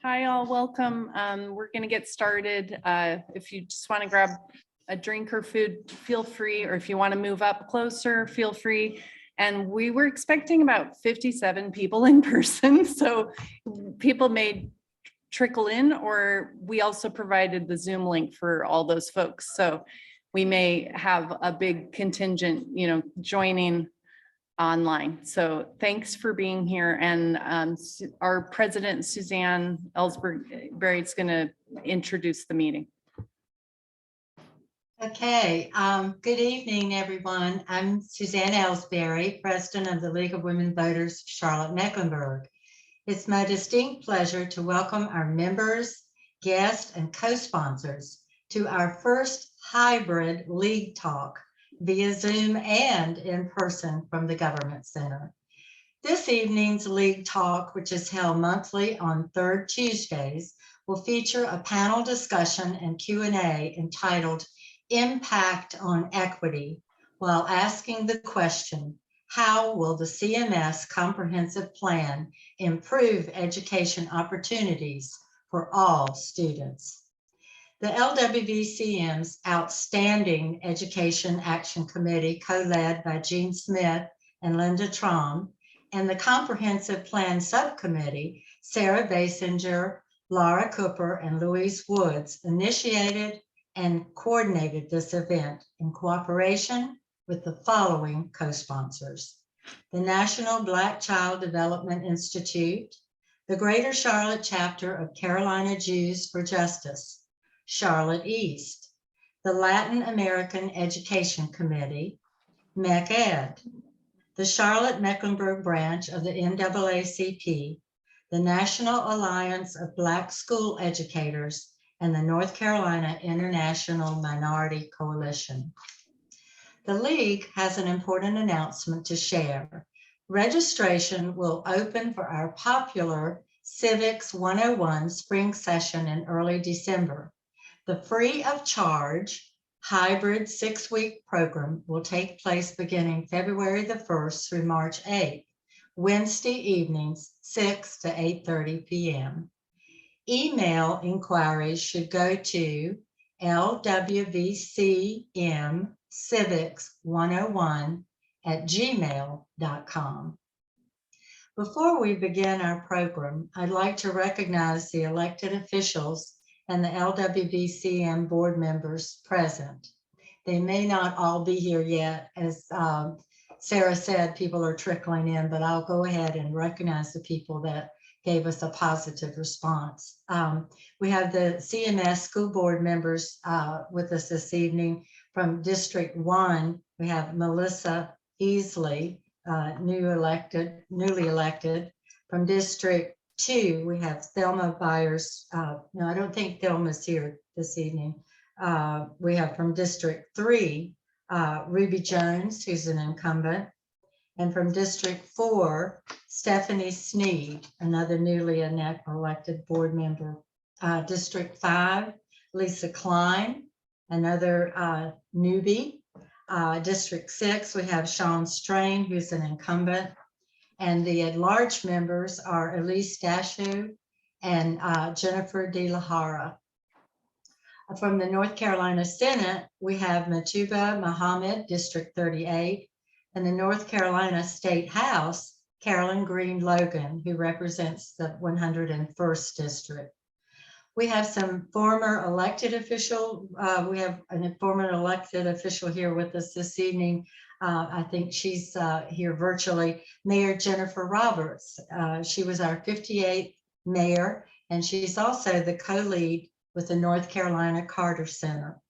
Hi, all. Welcome. We're going to get started. If you just want to grab a drink or food, feel free, or if you want to move up closer, feel free. And we were expecting about 57 people in person, so people may trickle in, or we also provided the Zoom link for all those folks. So we may have a big contingent, joining online. So thanks for being here. And our president, Suzanne Ellsbury, is going to introduce the meeting. Okay, good evening, everyone. I'm Suzanne Ellsbury, president of the League of Women Voters, Charlotte-Mecklenburg. It's my distinct pleasure to welcome our members, guests, and co-sponsors to our first hybrid League Talk via Zoom and in person from the Government Center. This evening's League Talk, which is held monthly on third Tuesdays, will feature a panel discussion and Q&A entitled Impact on Equity, while asking the question, how will the CMS comprehensive plan improve education opportunities for all students? The LWVCM's Outstanding Education Action Committee, co-led by Jean Smith and Linda Traum, and the Comprehensive Plan Subcommittee, Sarah Basinger, Laura Cooper, and Louise Woods, initiated and coordinated this event in cooperation with the following co-sponsors: the National Black Child Development Institute, the Greater Charlotte chapter of Carolina Jews for Justice, Charlotte East, the Latin American Education Committee, MEC-Ed, the Charlotte-Mecklenburg branch of the NAACP, the National Alliance of Black School Educators, and the North Carolina International Minority Coalition. The League has an important announcement to share. Registration will open for our popular Civics 101 spring session in early December. The free of charge hybrid 6-week program will take place beginning February the 1st through March 8th, Wednesday evenings, 6 to 8:30 p.m. Email inquiries should go to lwvccivics101@gmail.com. Before we begin our program, I'd like to recognize the elected officials and the LWVCM board members present. They may not all be here yet. As Sarah said, people are trickling in, but I'll go ahead and recognize the people that gave us a positive response. We have the CMS school board members with us this evening. From District 1, we have Melissa Easley, newly elected. From District 2, we have Thelma Byers. No, I don't think Thelma's here this evening. We have from District 3, Ruby Jones, who's an incumbent. And from District 4, Stephanie Sneed, another newly elected board member. District 5, Lisa Klein, another newbie. District 6, we have Sean Strain, who's an incumbent. And the at-large members are Elise Dashu and Jennifer De La Hara. From the North Carolina Senate, we have Matuba Muhammad, District 38, and the North Carolina State House, Carolyn Green Logan, who represents the 101st District. We have some former elected official. We have a former elected official here with us this evening. I think she's here virtually. Mayor Jennifer Roberts. She was our 58th mayor, and she's also the co-lead with the North Carolina Carter Center.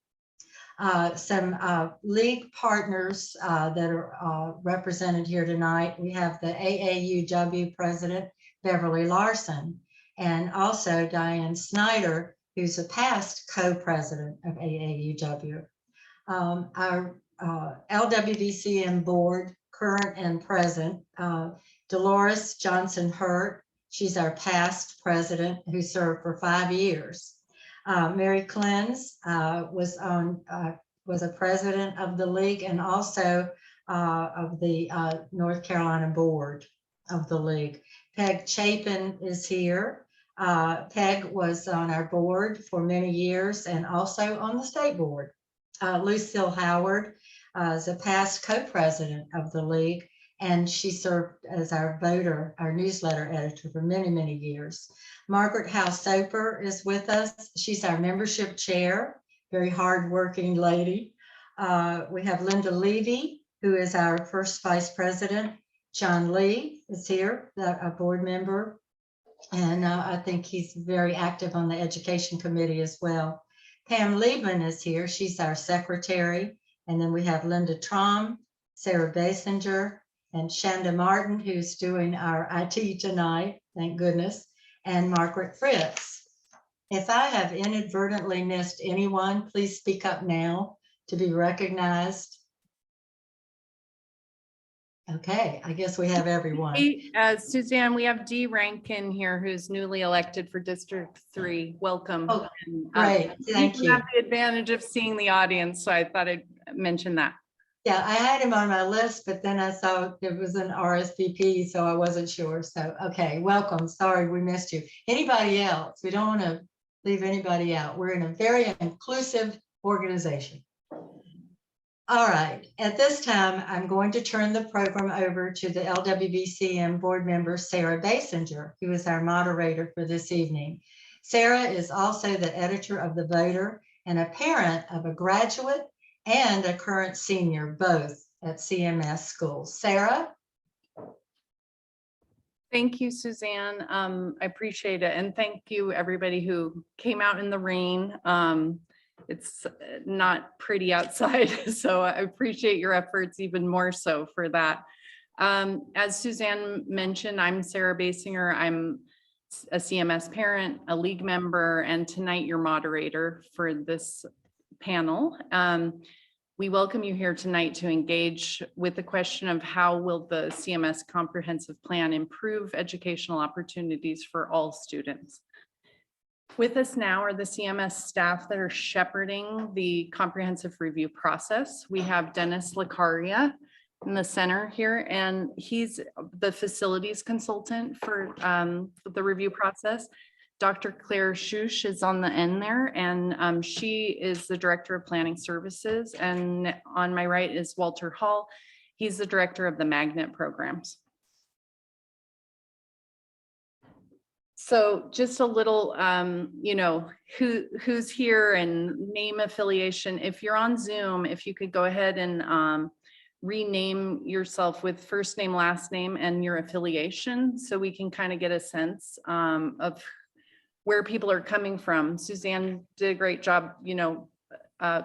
Some league partners that are represented here tonight. We have the AAUW president, Beverly Larson, and also Diane Snyder, who's a past co-president of AAUW. Our LWVCM board, current and present, Dolores Johnson Hurt. She's our past president who served for 5 years. Mary Clens was a president of the league and also of the North Carolina board of the league. Peg Chapin is here. Peg was on our board for many years and also on the state board. Lucille Howard is a past co-president of the league, and she served as our newsletter editor for many, many years. Margaret Howe-Soper is with us. She's our membership chair, very hardworking lady. We have Linda Levy, who is our first vice president. John Lee is here, a board member, and I think he's very active on the education committee as well. Pam Liebman is here. She's our secretary. And then we have Linda Traum, Sarah Basinger, and Shanda Martin, who's doing our IT tonight, thank goodness, and Margaret Fritz. If I have inadvertently missed anyone, please speak up now to be recognized. Okay, I guess we have everyone. Hey, Suzanne, we have Dee Rankin here, who's newly elected for District 3. Welcome. Oh, and, great, thank you. Have the advantage of seeing the audience, so I thought I'd mention that. Yeah, I had him on my list, but then I saw it was an RSVP, so I wasn't sure. So, okay, welcome. Sorry we missed you. Anybody else? We don't want to leave anybody out. We're in a very inclusive organization. All right, at this time, I'm going to turn the program over to the LWVCM board member, Sarah Basinger, who is our moderator for this evening. Sarah is also the editor of The Voter and a parent of a graduate and a current senior, both at CMS schools. Sarah? Thank you, Suzanne. I appreciate it. And thank you, everybody who came out in the rain. It's not pretty outside, so I appreciate your efforts even more so for that. As Suzanne mentioned, I'm Sarah Basinger. I'm a CMS parent, a league member, and tonight your moderator for this panel. We welcome you here tonight to engage with the question of how will the CMS comprehensive plan improve educational opportunities for all students. With us now are the CMS staff that are shepherding the comprehensive review process. We have Dennis Lacaria in the center here, and he's the facilities consultant for the review process. Dr. Claire Schusch is on the end there, and she is the director of planning services. And on my right is Walter Hall. He's the director of the magnet programs. So just a little, who's here and name affiliation. If you're on Zoom, if you could go ahead and rename yourself with first name, last name, and your affiliation, so we can kind of get a sense of where people are coming from. Suzanne did a great job,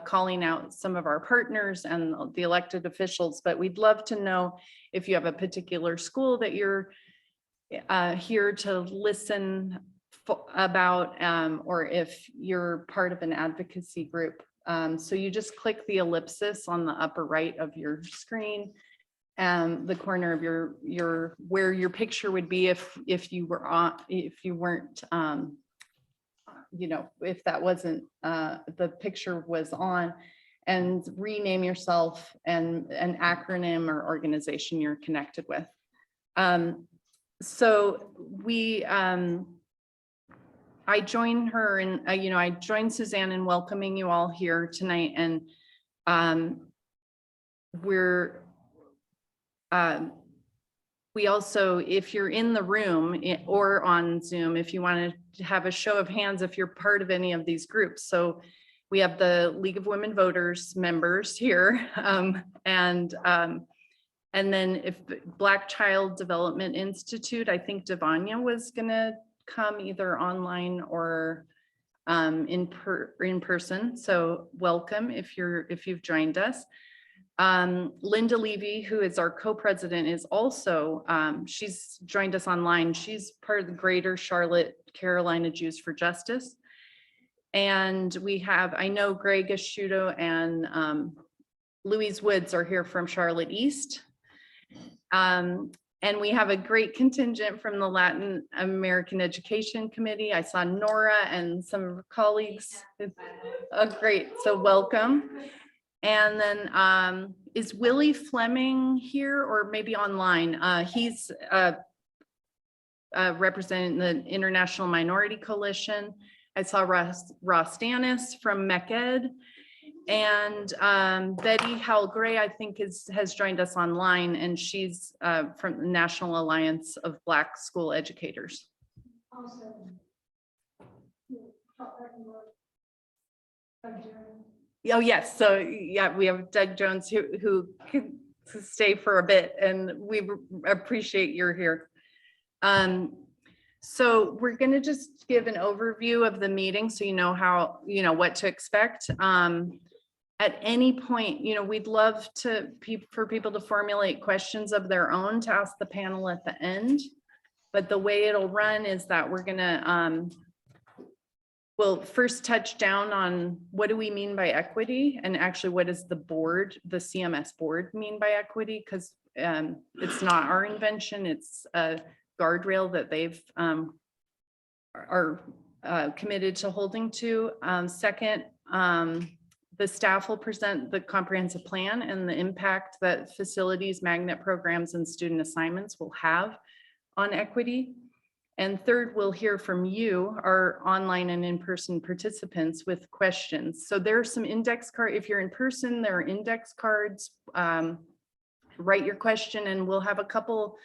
calling out some of our partners and the elected officials, but we'd love to know if you have a particular school that you're here to listen about, or if you're part of an advocacy group. So you just click the ellipsis on the upper right of your screen, and the corner of your where your picture would be if you were on, if you weren't, if that wasn't the picture was on, and rename yourself and an acronym or organization you're connected with. So we, I joined her and, I joined Suzanne in welcoming you all here tonight. And we also, if you're in the room or on Zoom, if you want to have a show of hands, if you're part of any of these groups. So we have the League of Women Voters members here, and then if Black Child Development Institute, I think Devanya was gonna come either online or in person. So welcome if you've joined us. Linda Levy, who is our co-president, is also, she's joined us online. She's part of the Greater Charlotte Carolina Jews for Justice. And we have, I know Greg Asciuto and Louise Woods are here from Charlotte East. And we have a great contingent from the Latin American Education Committee. I saw Nora and some colleagues. Great, so welcome. And then is Willie Fleming here or maybe online? He's representing the International Minority Coalition. I saw Ross Danis from MECED. And Betty Howell-Gray, I think, has joined us online, and she's from the National Alliance of Black School Educators. Oh, yes. So, yeah, we have Doug Jones who can stay for a bit, and we appreciate you're here. So we're going to just give an overview of the meeting so you know how, what to expect. At any point, we'd love for people to formulate questions of their own to ask the panel at the end. But the way it'll run is that we're gonna, we'll first touch down on what do we mean by equity, and actually what does the CMS board mean by equity? Because it's not our invention, it's a guardrail that they've are committed to holding to. Second, the staff will present the comprehensive plan and the impact that facilities, magnet programs, and student assignments will have on equity. And third, we'll hear from you, our online and in-person participants, with questions. So there are some index cards. If you're in person, there are index cards. Write your question, and we'll have a couple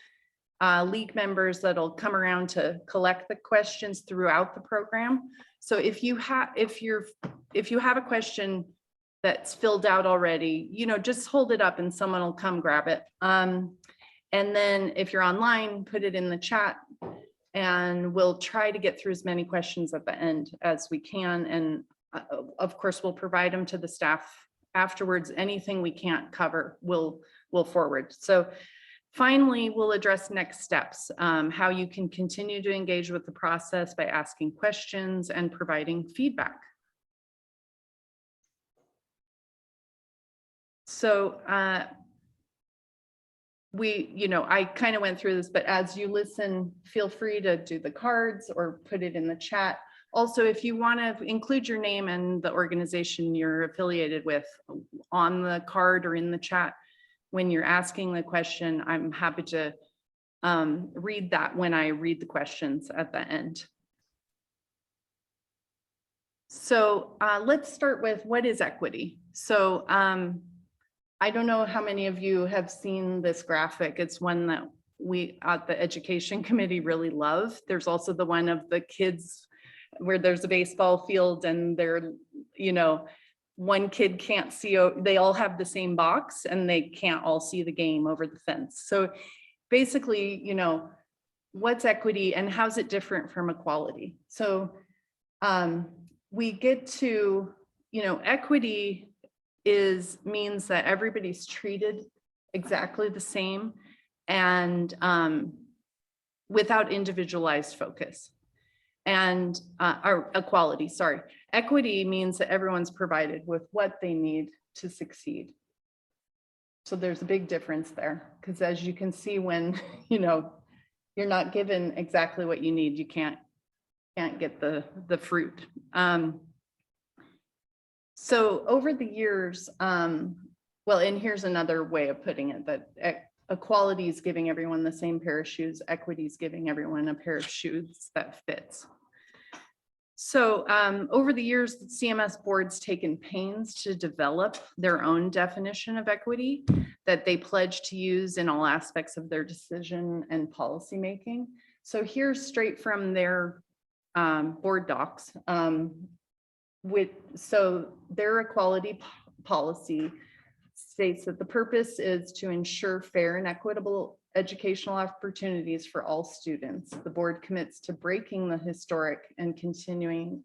league members that'll come around to collect the questions throughout the program. So if you have a question that's filled out already, just hold it up and someone will come grab it. And then if you're online, put it in the chat, and we'll try to get through as many questions at the end as we can. And of course, we'll provide them to the staff afterwards. Anything we can't cover, we'll forward. So finally, we'll address next steps, how you can continue to engage with the process by asking questions and providing feedback. So I kind of went through this, but as you listen, feel free to do the cards or put it in the chat. Also, if you want to include your name and the organization you're affiliated with on the card or in the chat when you're asking the question, I'm happy to read that when I read the questions at the end. So let's start with what is equity. So I don't know how many of you have seen this graphic. It's one that we at the Education Committee really love. There's also the one of the kids where there's a baseball field and they're, one kid can't see, they all have the same box and they can't all see the game over the fence. So basically, what's equity and how's it different from equality? So we get to, equity means that everybody's treated exactly the same and without individualized focus. And or equality, sorry. Equity means that everyone's provided with what they need to succeed. So there's a big difference there, because as you can see, when you're not given exactly what you need, you can't get the fruit. So over the years, well, and here's another way of putting it, that equality is giving everyone the same pair of shoes, equity is giving everyone a pair of shoes that fits. So over the years, the CMS board's taken pains to develop their own definition of equity that they pledge to use in all aspects of their decision and policy making. So here's straight from their board docs. So their equality policy states that the purpose is to ensure fair and equitable educational opportunities for all students. The board commits to breaking the historic and continuing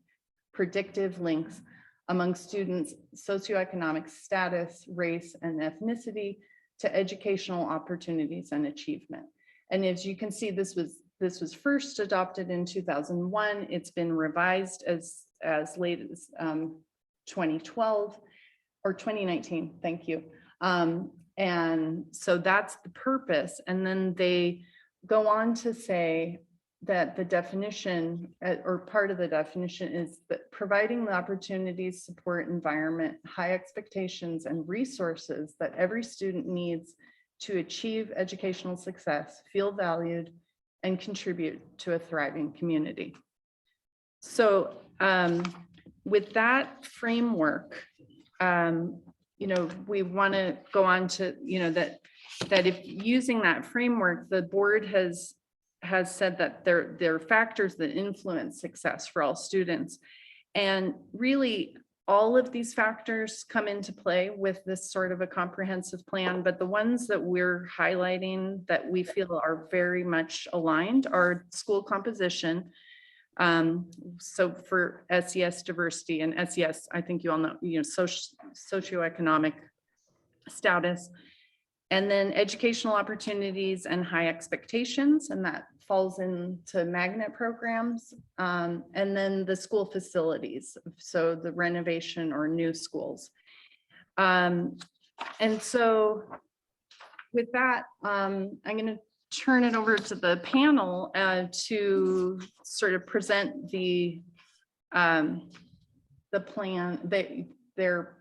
predictive links among students' socioeconomic status, race, and ethnicity to educational opportunities and achievement. And as you can see, this was first adopted in 2001. It's been revised as as late as 2012 or 2019. Thank you. And so that's the purpose. And then they go on to say that the definition or part of the definition is that providing the opportunities, support, environment, high expectations, and resources that every student needs to achieve educational success, feel valued, and contribute to a thriving community. So with that framework, we want to go on to, that if using that framework, the board has said that there are factors that influence success for all students. And really, all of these factors come into play with this sort of a comprehensive plan, but the ones that we're highlighting that we feel are very much aligned are school composition. So for SES diversity and SES, I think you all know, socioeconomic status, and then educational opportunities and high expectations, and that falls into magnet programs, and then the school facilities, so the renovation or new schools. And so with that, I'm going to turn it over to the panel to sort of present the plan, their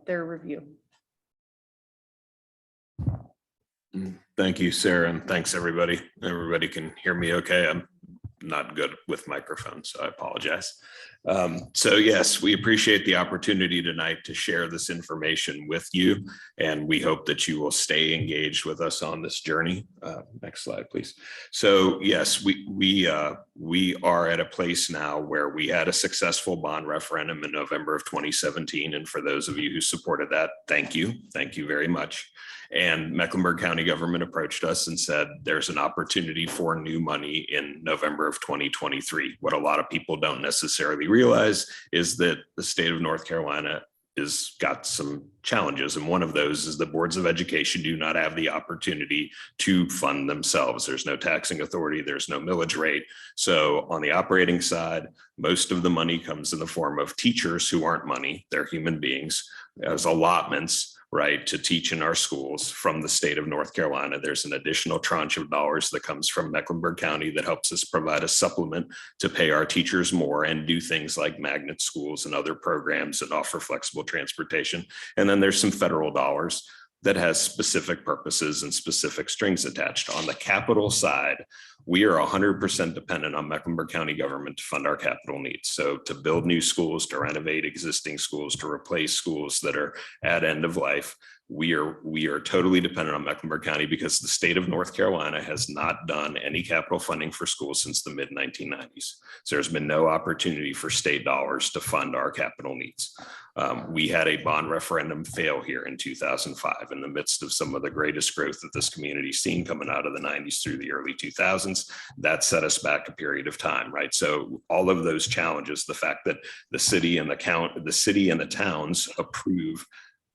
review. Thank you, Sarah, and thanks everybody. Everybody can hear me okay. I'm not good with microphones, so I apologize. So yes, we appreciate the opportunity tonight to share this information with you, and we hope that you will stay engaged with us on this journey. Next slide, please. So yes, we are at a place now where we had a successful bond referendum in November of 2017, and for those of you who supported that, thank you very much. And Mecklenburg County government approached us and said, there's an opportunity for new money in November of 2023. What a lot of people don't necessarily realize is that the state of North Carolina has got some challenges. And one of those is the boards of education do not have the opportunity to fund themselves. There's no taxing authority, there's no millage rate. So on the operating side, most of the money comes in the form of teachers who aren't money, they're human beings, as allotments, right, to teach in our schools from the state of North Carolina. There's an additional tranche of dollars that comes from Mecklenburg County that helps us provide a supplement to pay our teachers more and do things like magnet schools and other programs that offer flexible transportation. And then there's some federal dollars that has specific purposes and specific strings attached. On the capital side, we are 100% dependent on Mecklenburg County government to fund our capital needs. So to build new schools, to renovate existing schools, to replace schools that are at end of life, we are totally dependent on Mecklenburg County because the state of North Carolina has not done any capital funding for schools since the mid 1990s. So there's been no opportunity for state dollars to fund our capital needs. We had a bond referendum fail here in 2005 in the midst of some of the greatest growth that this community's seen coming out of the 90s through the early 2000s. That set us back a period of time, right? So all of those challenges, the fact that the city and the towns approve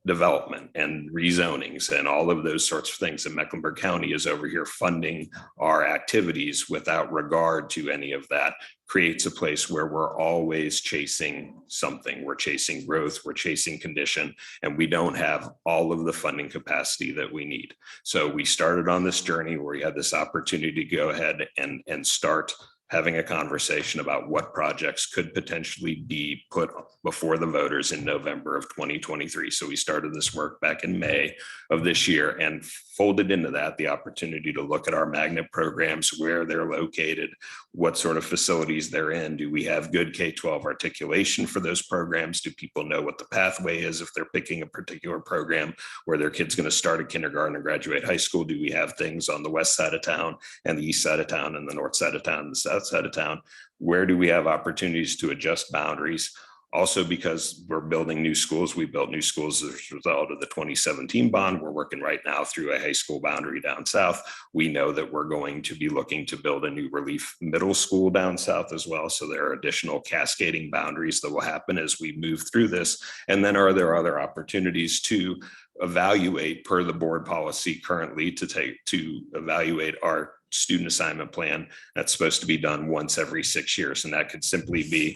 development and rezonings and all of those sorts of things, and Mecklenburg County is over here funding our activities without regard to any of that, creates a place where we're always chasing something. We're chasing growth, we're chasing condition, and we don't have all of the funding capacity that we need. So we started on this journey where we had this opportunity to go ahead and start having a conversation about what projects could potentially be put before the voters in November of 2023. So we started this work back in May of this year and folded into that the opportunity to look at our magnet programs, where they're located, what sort of facilities they're in. Do we have good K-12 articulation for those programs? Do people know what the pathway is if they're picking a particular program where their kid's going to start at kindergarten and graduate high school? Do we have things on the west side of town and the east side of town and the north side of town and the south side of town? Where do we have opportunities to adjust boundaries? Also, because we're building new schools, we built new schools as a result of the 2017 bond. We're working right now through a high school boundary down south. We know that we're going to be looking to build a new relief middle school down south as well. So there are additional cascading boundaries that will happen as we move through this. And then are there other opportunities to evaluate per the board policy currently to evaluate our student assignment plan that's supposed to be done once every 6 years. And that could simply be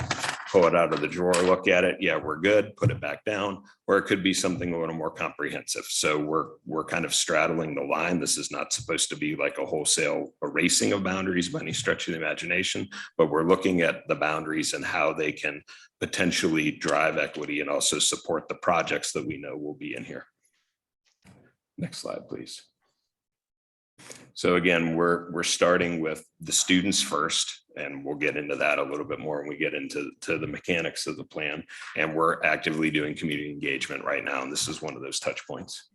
pull it out of the drawer, look at it. Yeah, we're good, put it back down. Or it could be something a little more comprehensive. So we're kind of straddling the line. This is not supposed to be like a wholesale erasing of boundaries by any stretch of the imagination, but we're looking at the boundaries and how they can potentially drive equity and also support the projects that we know will be in here. Next slide, please. So again, we're starting with the students first, and we'll get into that a little bit more when we get into the mechanics of the plan. And we're actively doing community engagement right now, and this is one of those touch points.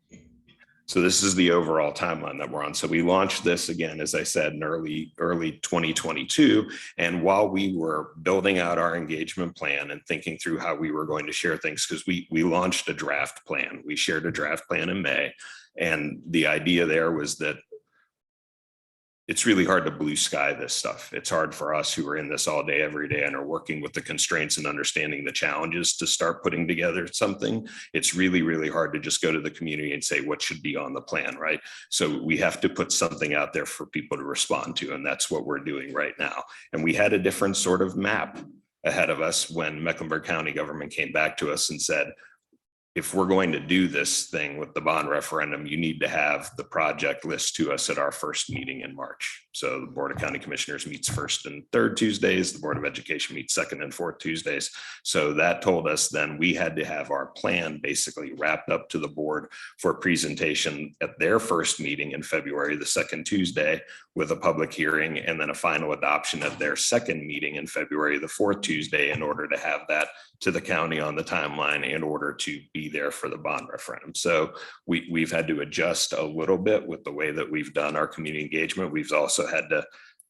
So this is the overall timeline that we're on. So we launched this again, as I said, in early 2022. And while we were building out our engagement plan and thinking through how we were going to share things, because we launched a draft plan. We shared a draft plan in May. And the idea there was that it's really hard to blue sky this stuff. It's hard for us who are in this all day, every day, and are working with the constraints and understanding the challenges to start putting together something. It's really, really hard to just go to the community and say what should be on the plan, right? So we have to put something out there for people to respond to, and that's what we're doing right now. And we had a different sort of map ahead of us when Mecklenburg County government came back to us and said, if we're going to do this thing with the bond referendum, you need to have the project list to us at our first meeting in March. So the Board of County Commissioners meets first and third Tuesdays. The Board of Education meets second and fourth Tuesdays. So that told us then we had to have our plan basically wrapped up to the board for presentation at their first meeting in February, the second Tuesday, with a public hearing, and then a final adoption at their second meeting in February, the fourth Tuesday, in order to have that to the county on the timeline in order to be there for the bond referendum. So we've had to adjust a little bit with the way that we've done our community engagement. We've also had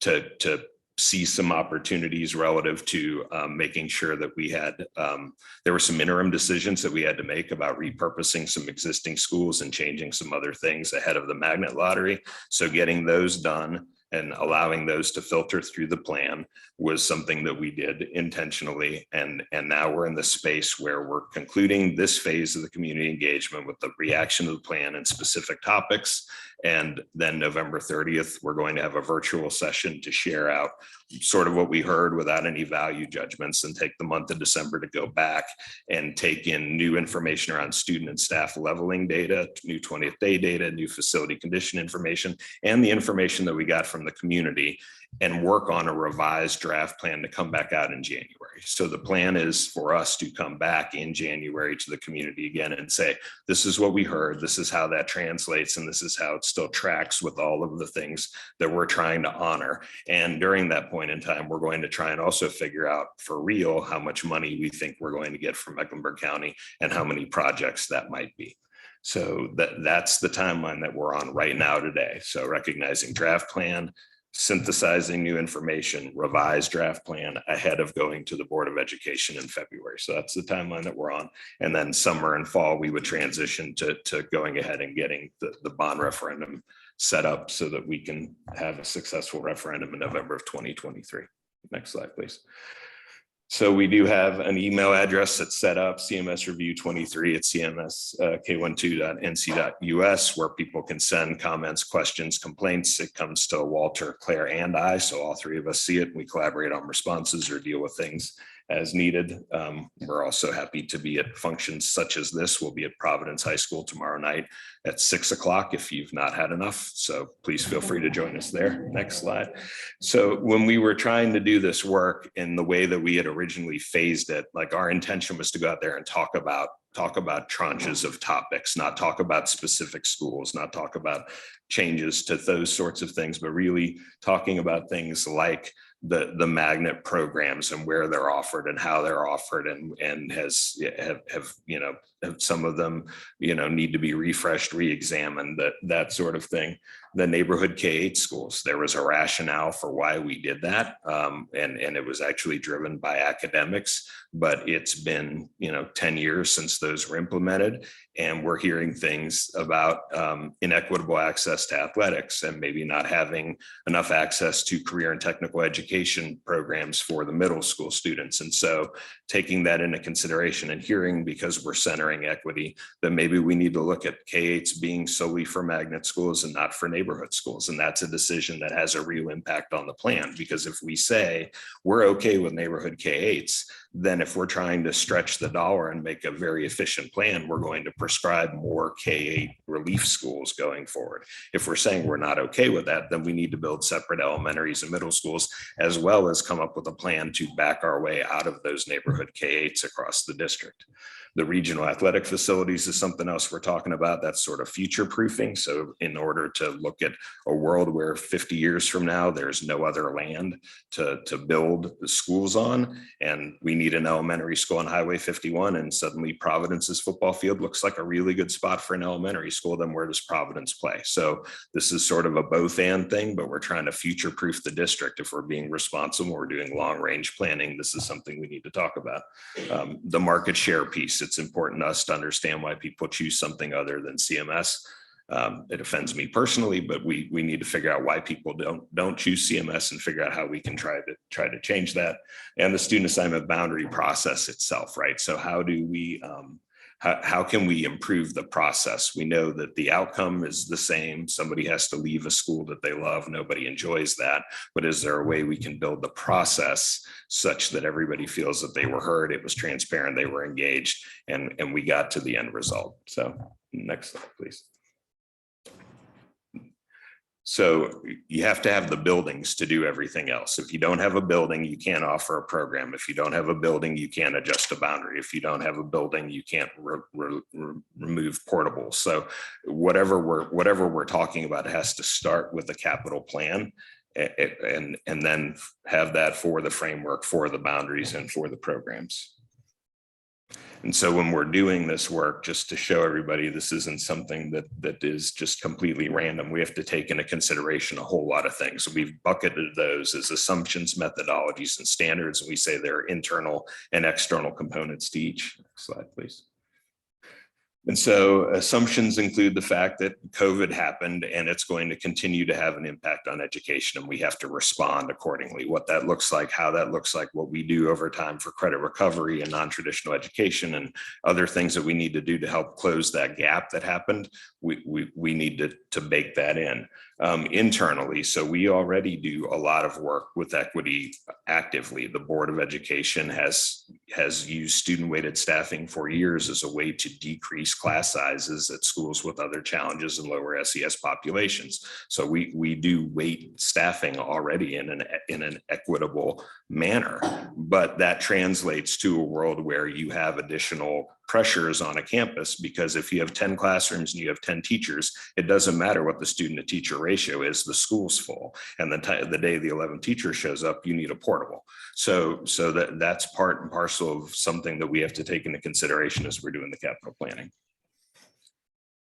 to see some opportunities relative to making sure that we had, there were some interim decisions that we had to make about repurposing some existing schools and changing some other things ahead of the magnet lottery. So getting those done and allowing those to filter through the plan was something that we did intentionally. And now we're in the space where we're concluding this phase of the community engagement with the reaction to the plan and specific topics. And then November 30th, we're going to have a virtual session to share out sort of what we heard without any value judgments, and take the month of December to go back and take in new information around student and staff leveling data, new 20th day data, new facility condition information, and the information that we got from the community, and work on a revised draft plan to come back out in January. So the plan is for us to come back in January to the community again and say, this is what we heard, this is how that translates, and this is how it still tracks with all of the things that we're trying to honor. And during that point in time, we're going to try and also figure out for real how much money we think we're going to get from Mecklenburg County and how many projects that might be. So that's the timeline that we're on right now today. So recognizing draft plan, synthesizing new information, revised draft plan ahead of going to the Board of Education in February. So that's the timeline that we're on. And then summer and fall, we would transition to going ahead and getting the bond referendum set up so that we can have a successful referendum in November of 2023. Next slide, please. So we do have an email address that's set up, CMS Review 23 at cmsk12.nc.us, where people can send comments, questions, complaints. It comes to Walter, Claire, and I, so all three of us see it. We collaborate on responses or deal with things as needed. We're also happy to be at functions such as this. We'll be at Providence High School tomorrow night at 6 o'clock if you've not had enough. So please feel free to join us there. Next slide. So when we were trying to do this work in the way that we had originally phased it, like our intention was to go out there and talk about tranches of topics, not talk about specific schools, not talk about changes to those sorts of things, but really talking about things like the magnet programs and where they're offered and how they're offered, and have some of them need to be refreshed, re-examined, that sort of thing. The neighborhood K-8 schools, there was a rationale for why we did that, and it was actually driven by academics, but it's been 10 years since those were implemented, and we're hearing things about inequitable access to athletics and maybe not having enough access to career and technical education programs for the middle school students. And so taking that into consideration and hearing, because we're centering sharing equity, then maybe we need to look at K-8s being solely for magnet schools and not for neighborhood schools. And that's a decision that has a real impact on the plan, because if we say we're okay with neighborhood K-8s, then if we're trying to stretch the dollar and make a very efficient plan, we're going to prescribe more K-8 relief schools going forward. If we're saying we're not okay with that, then we need to build separate elementaries and middle schools, as well as come up with a plan to back our way out of those neighborhood K-8s across the district. The regional athletic facilities is something else we're talking about. That's sort of future proofing. So in order to look at a world where 50 years from now, there's no other land to build the schools on, and we need an elementary school on Highway 51, and suddenly Providence's football field looks like a really good spot for an elementary school, then where does Providence play? So this is sort of a both and thing, but we're trying to future proof the district. If we're being responsible, we're doing long range planning, this is something we need to talk about. The market share piece, it's important to us to understand why people choose something other than CMS. It offends me personally, but we need to figure out why people don't choose CMS and figure out how we can try to change that. And the student assignment boundary process itself, right? So how do we how can we improve the process? We know that the outcome is the same. Somebody has to leave a school that they love. Nobody enjoys that. But is there a way we can build the process such that everybody feels that they were heard, it was transparent, they were engaged, and we got to the end result? So next slide, please. So you have to have the buildings to do everything else. If you don't have a building, you can't offer a program. If you don't have a building, you can't adjust a boundary. If you don't have a building, you can't remove portables. So whatever we're talking about has to start with a capital plan, and then have that for the framework, for the boundaries, and for the programs. And so when we're doing this work, just to show everybody, this isn't something that is just completely random. We have to take into consideration a whole lot of things. So we've bucketed those as assumptions, methodologies, and standards. And we say there are internal and external components to each. Next slide, please. And so assumptions include the fact that COVID happened and it's going to continue to have an impact on education, and we have to respond accordingly. What that looks like, how that looks like, what we do over time for credit recovery and non-traditional education and other things that we need to do to help close that gap that happened, we need to bake that in. Internally, so we already do a lot of work with equity actively. The Board of Education has used student-weighted staffing for years as a way to decrease class sizes at schools with other challenges and lower SES populations. So we do weight staffing already in an equitable manner, but that translates to a world where you have additional pressures on a campus, because if you have 10 classrooms and you have 10 teachers, it doesn't matter what the student to teacher ratio is, the school's full. And the day the 11th teacher shows up, you need a portable. So that's part and parcel of something that we have to take into consideration as we're doing the capital planning.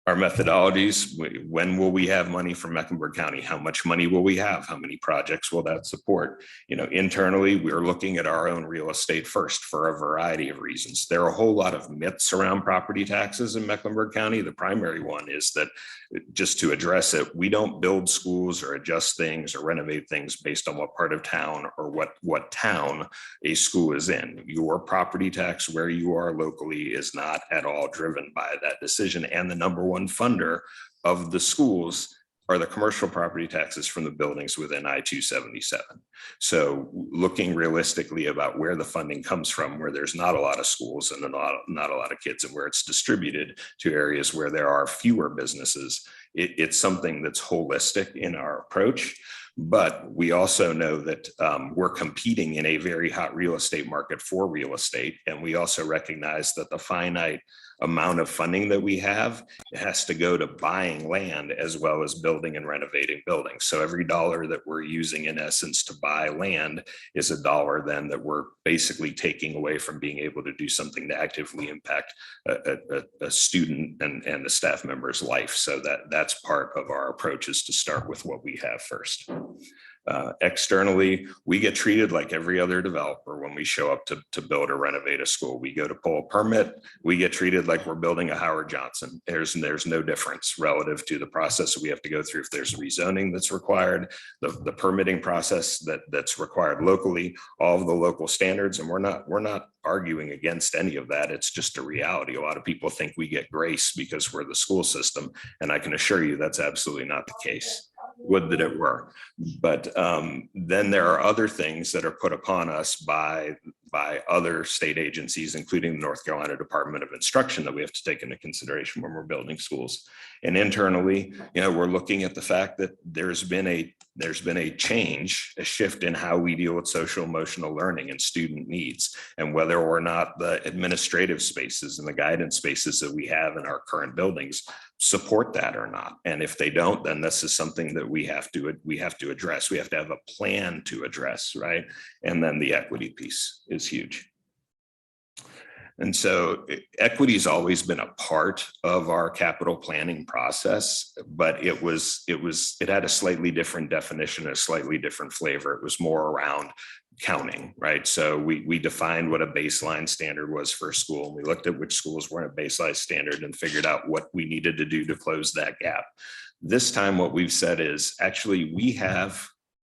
Our methodologies, when will we have money from Mecklenburg County? How much money will we have? How many projects will that support? Internally, we're looking at our own real estate first for a variety of reasons. There are a whole lot of myths around property taxes in Mecklenburg County. The primary one is that, just to address it, we don't build schools or adjust things or renovate things based on what part of town or what town a school is in. Your property tax where you are locally is not at all driven by that decision. And the number one funder of the schools are the commercial property taxes from the buildings within I-277. So looking realistically about where the funding comes from, where there's not a lot of schools and not a lot of kids, and where it's distributed to areas where there are fewer businesses, it's something that's holistic in our approach. But we also know that we're competing in a very hot real estate market for real estate. And we also recognize that the finite amount of funding that we have, it has to go to buying land as well as building and renovating buildings. So every dollar that we're using in essence to buy land is a dollar then that we're basically taking away from being able to do something to actively impact a student and a staff member's life. So that's part of our approach, is to start with what we have first. Externally, we get treated like every other developer when we show up to build or renovate a school. We go to pull a permit, we get treated like we're building a Howard Johnson. There's no difference relative to the process that we have to go through. If there's rezoning that's required, the permitting process that's required locally, all of the local standards, and we're not arguing against any of that. It's just a reality. A lot of people think we get grace because we're the school system, and I can assure you that's absolutely not the case. Would that it were. But then there are other things that are put upon us by other state agencies, including the North Carolina Department of Instruction, that we have to take into consideration when we're building schools. And internally, we're looking at the fact that there's been a change, a shift in how we deal with social emotional learning and student needs, and whether or not the administrative spaces and the guidance spaces that we have in our current buildings support that or not. And if they don't, then this is something that we have to address. We have to have a plan to address, right? And then the equity piece is huge. And so equity has always been a part of our capital planning process, but it had a slightly different definition, a slightly different flavor. It was more around counting, right? So we defined what a baseline standard was for a school, and we looked at which schools were in a baseline standard and figured out what we needed to do to close that gap. This time, what we've said is actually we have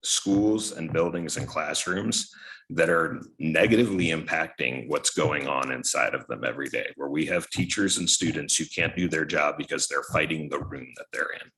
schools and buildings and classrooms that are negatively impacting what's going on inside of them every day, where we have teachers and students who can't do their job because they're fighting the room that they're in.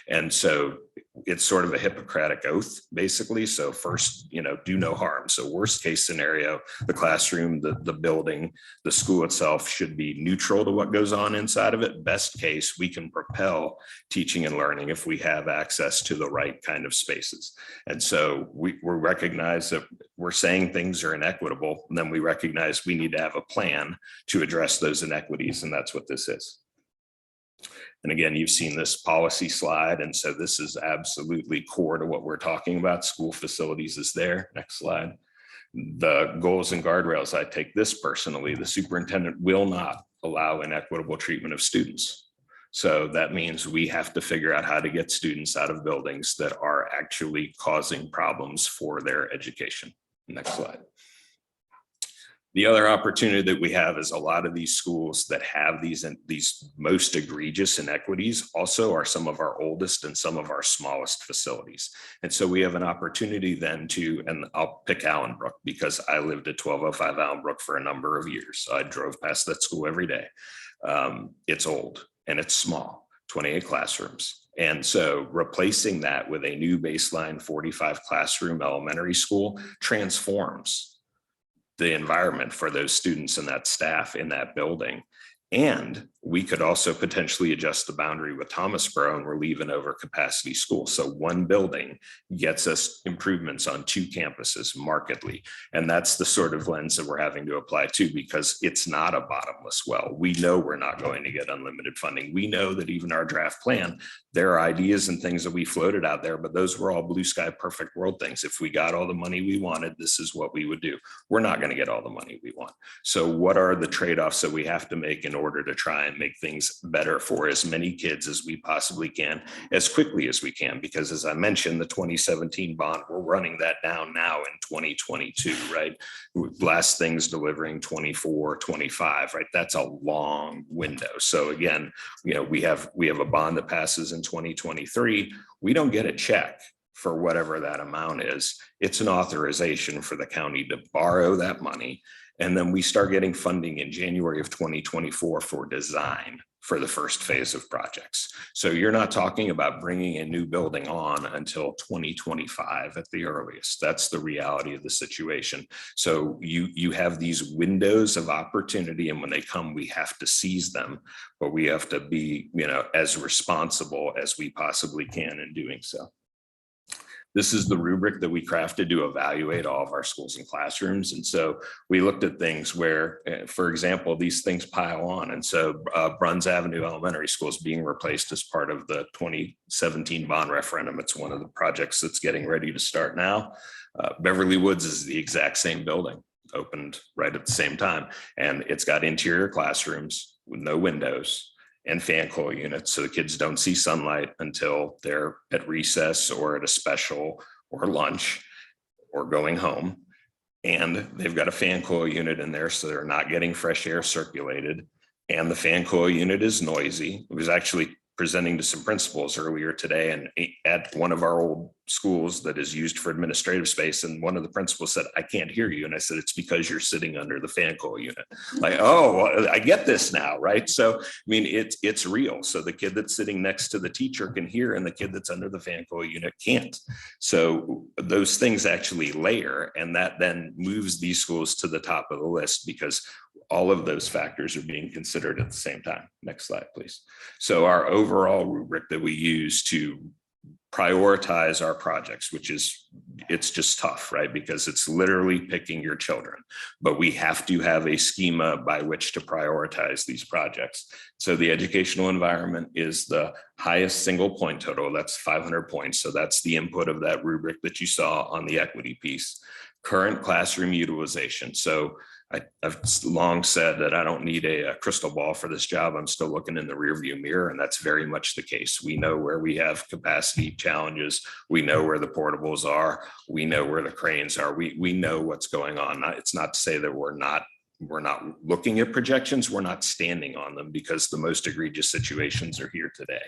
And so it's sort of a Hippocratic oath, basically. So first, do no harm. So worst case scenario, the classroom, the building, the school itself should be neutral to what goes on inside of it. Best case, we can propel teaching and learning if we have access to the right kind of spaces. And so we recognize that we're saying things are inequitable, and then we recognize we need to have a plan to address those inequities, and that's what this is. And again, you've seen this policy slide. And so this is absolutely core to what we're talking about. School facilities is there. Next slide. The goals and guardrails, I take this personally, the superintendent will not allow inequitable treatment of students. So that means we have to figure out how to get students out of buildings that are actually causing problems for their education. Next slide. The other opportunity that we have is a lot of these schools that have these most egregious inequities also are some of our oldest and some of our smallest facilities. And so we have an opportunity then and I'll pick Allenbrook because I lived at 1205 Allenbrook for a number of years. So I drove past that school every day. It's old and it's small, 28 classrooms. And so replacing that with a new baseline 45 classroom elementary school transforms the environment for those students and that staff in that building. And we could also potentially adjust the boundary with Thomasboro, and we're leaving over capacity school. So one building gets us improvements on two campuses markedly. And that's the sort of lens that we're having to apply to, because it's not a bottomless well. We know we're not going to get unlimited funding. We know that even our draft plan, there are ideas and things that we floated out there, but those were all blue sky, perfect world things. If we got all the money we wanted, this is what we would do. We're not going to get all the money we want. So what are the trade-offs that we have to make in order to try and make things better for as many kids as we possibly can, as quickly as we can? Because as I mentioned, the 2017 bond, we're running that down now in 2022, right? Last thing's delivering 24, 25, right? That's a long window. So again, we have a bond that passes in 2023. We don't get a check for whatever that amount is. It's an authorization for the county to borrow that money. And then we start getting funding in January of 2024 for design for the first phase of projects. So you're not talking about bringing a new building on until 2025 at the earliest. That's the reality of the situation. So you have these windows of opportunity, and when they come, we have to seize them, but we have to be, as responsible as we possibly can in doing so. This is the rubric that we crafted to evaluate all of our schools and classrooms. And so we looked at things where, for example, these things pile on. And so Bruns Avenue Elementary School is being replaced as part of the 2017 bond referendum. It's one of the projects that's getting ready to start now. Beverly Woods is the exact same building, opened right at the same time. And it's got interior classrooms with no windows and fan coil units, so the kids don't see sunlight until they're at recess or at a special or lunch or going home. And they've got a fan coil unit in there, so they're not getting fresh air circulated. And the fan coil unit is noisy. It was actually presenting to some principals earlier today and at one of our old schools that is used for administrative space. And one of the principals said, I can't hear you. And I said, it's because you're sitting under the fan coil unit. Like, oh, I get this now, right? So, I mean, it's real. So the kid that's sitting next to the teacher can hear and the kid that's under the fan coil unit can't. So those things actually layer, and that then moves these schools to the top of the list because all of those factors are being considered at the same time. Next slide, please. So our overall rubric that we use to prioritize our projects, which is, it's just tough, right? Because it's literally picking your children, but we have to have a schema by which to prioritize these projects. So the educational environment is the highest single point total, that's 500 points. So that's the input of that rubric that you saw on the equity piece. Current classroom utilization. So I've long said that I don't need a crystal ball for this job. I'm still looking in the rearview mirror, and that's very much the case. We know where we have capacity challenges. We know where the portables are. We know where the cranes are. We know what's going on. It's not to say that we're not looking at projections, we're not standing on them because the most egregious situations are here today.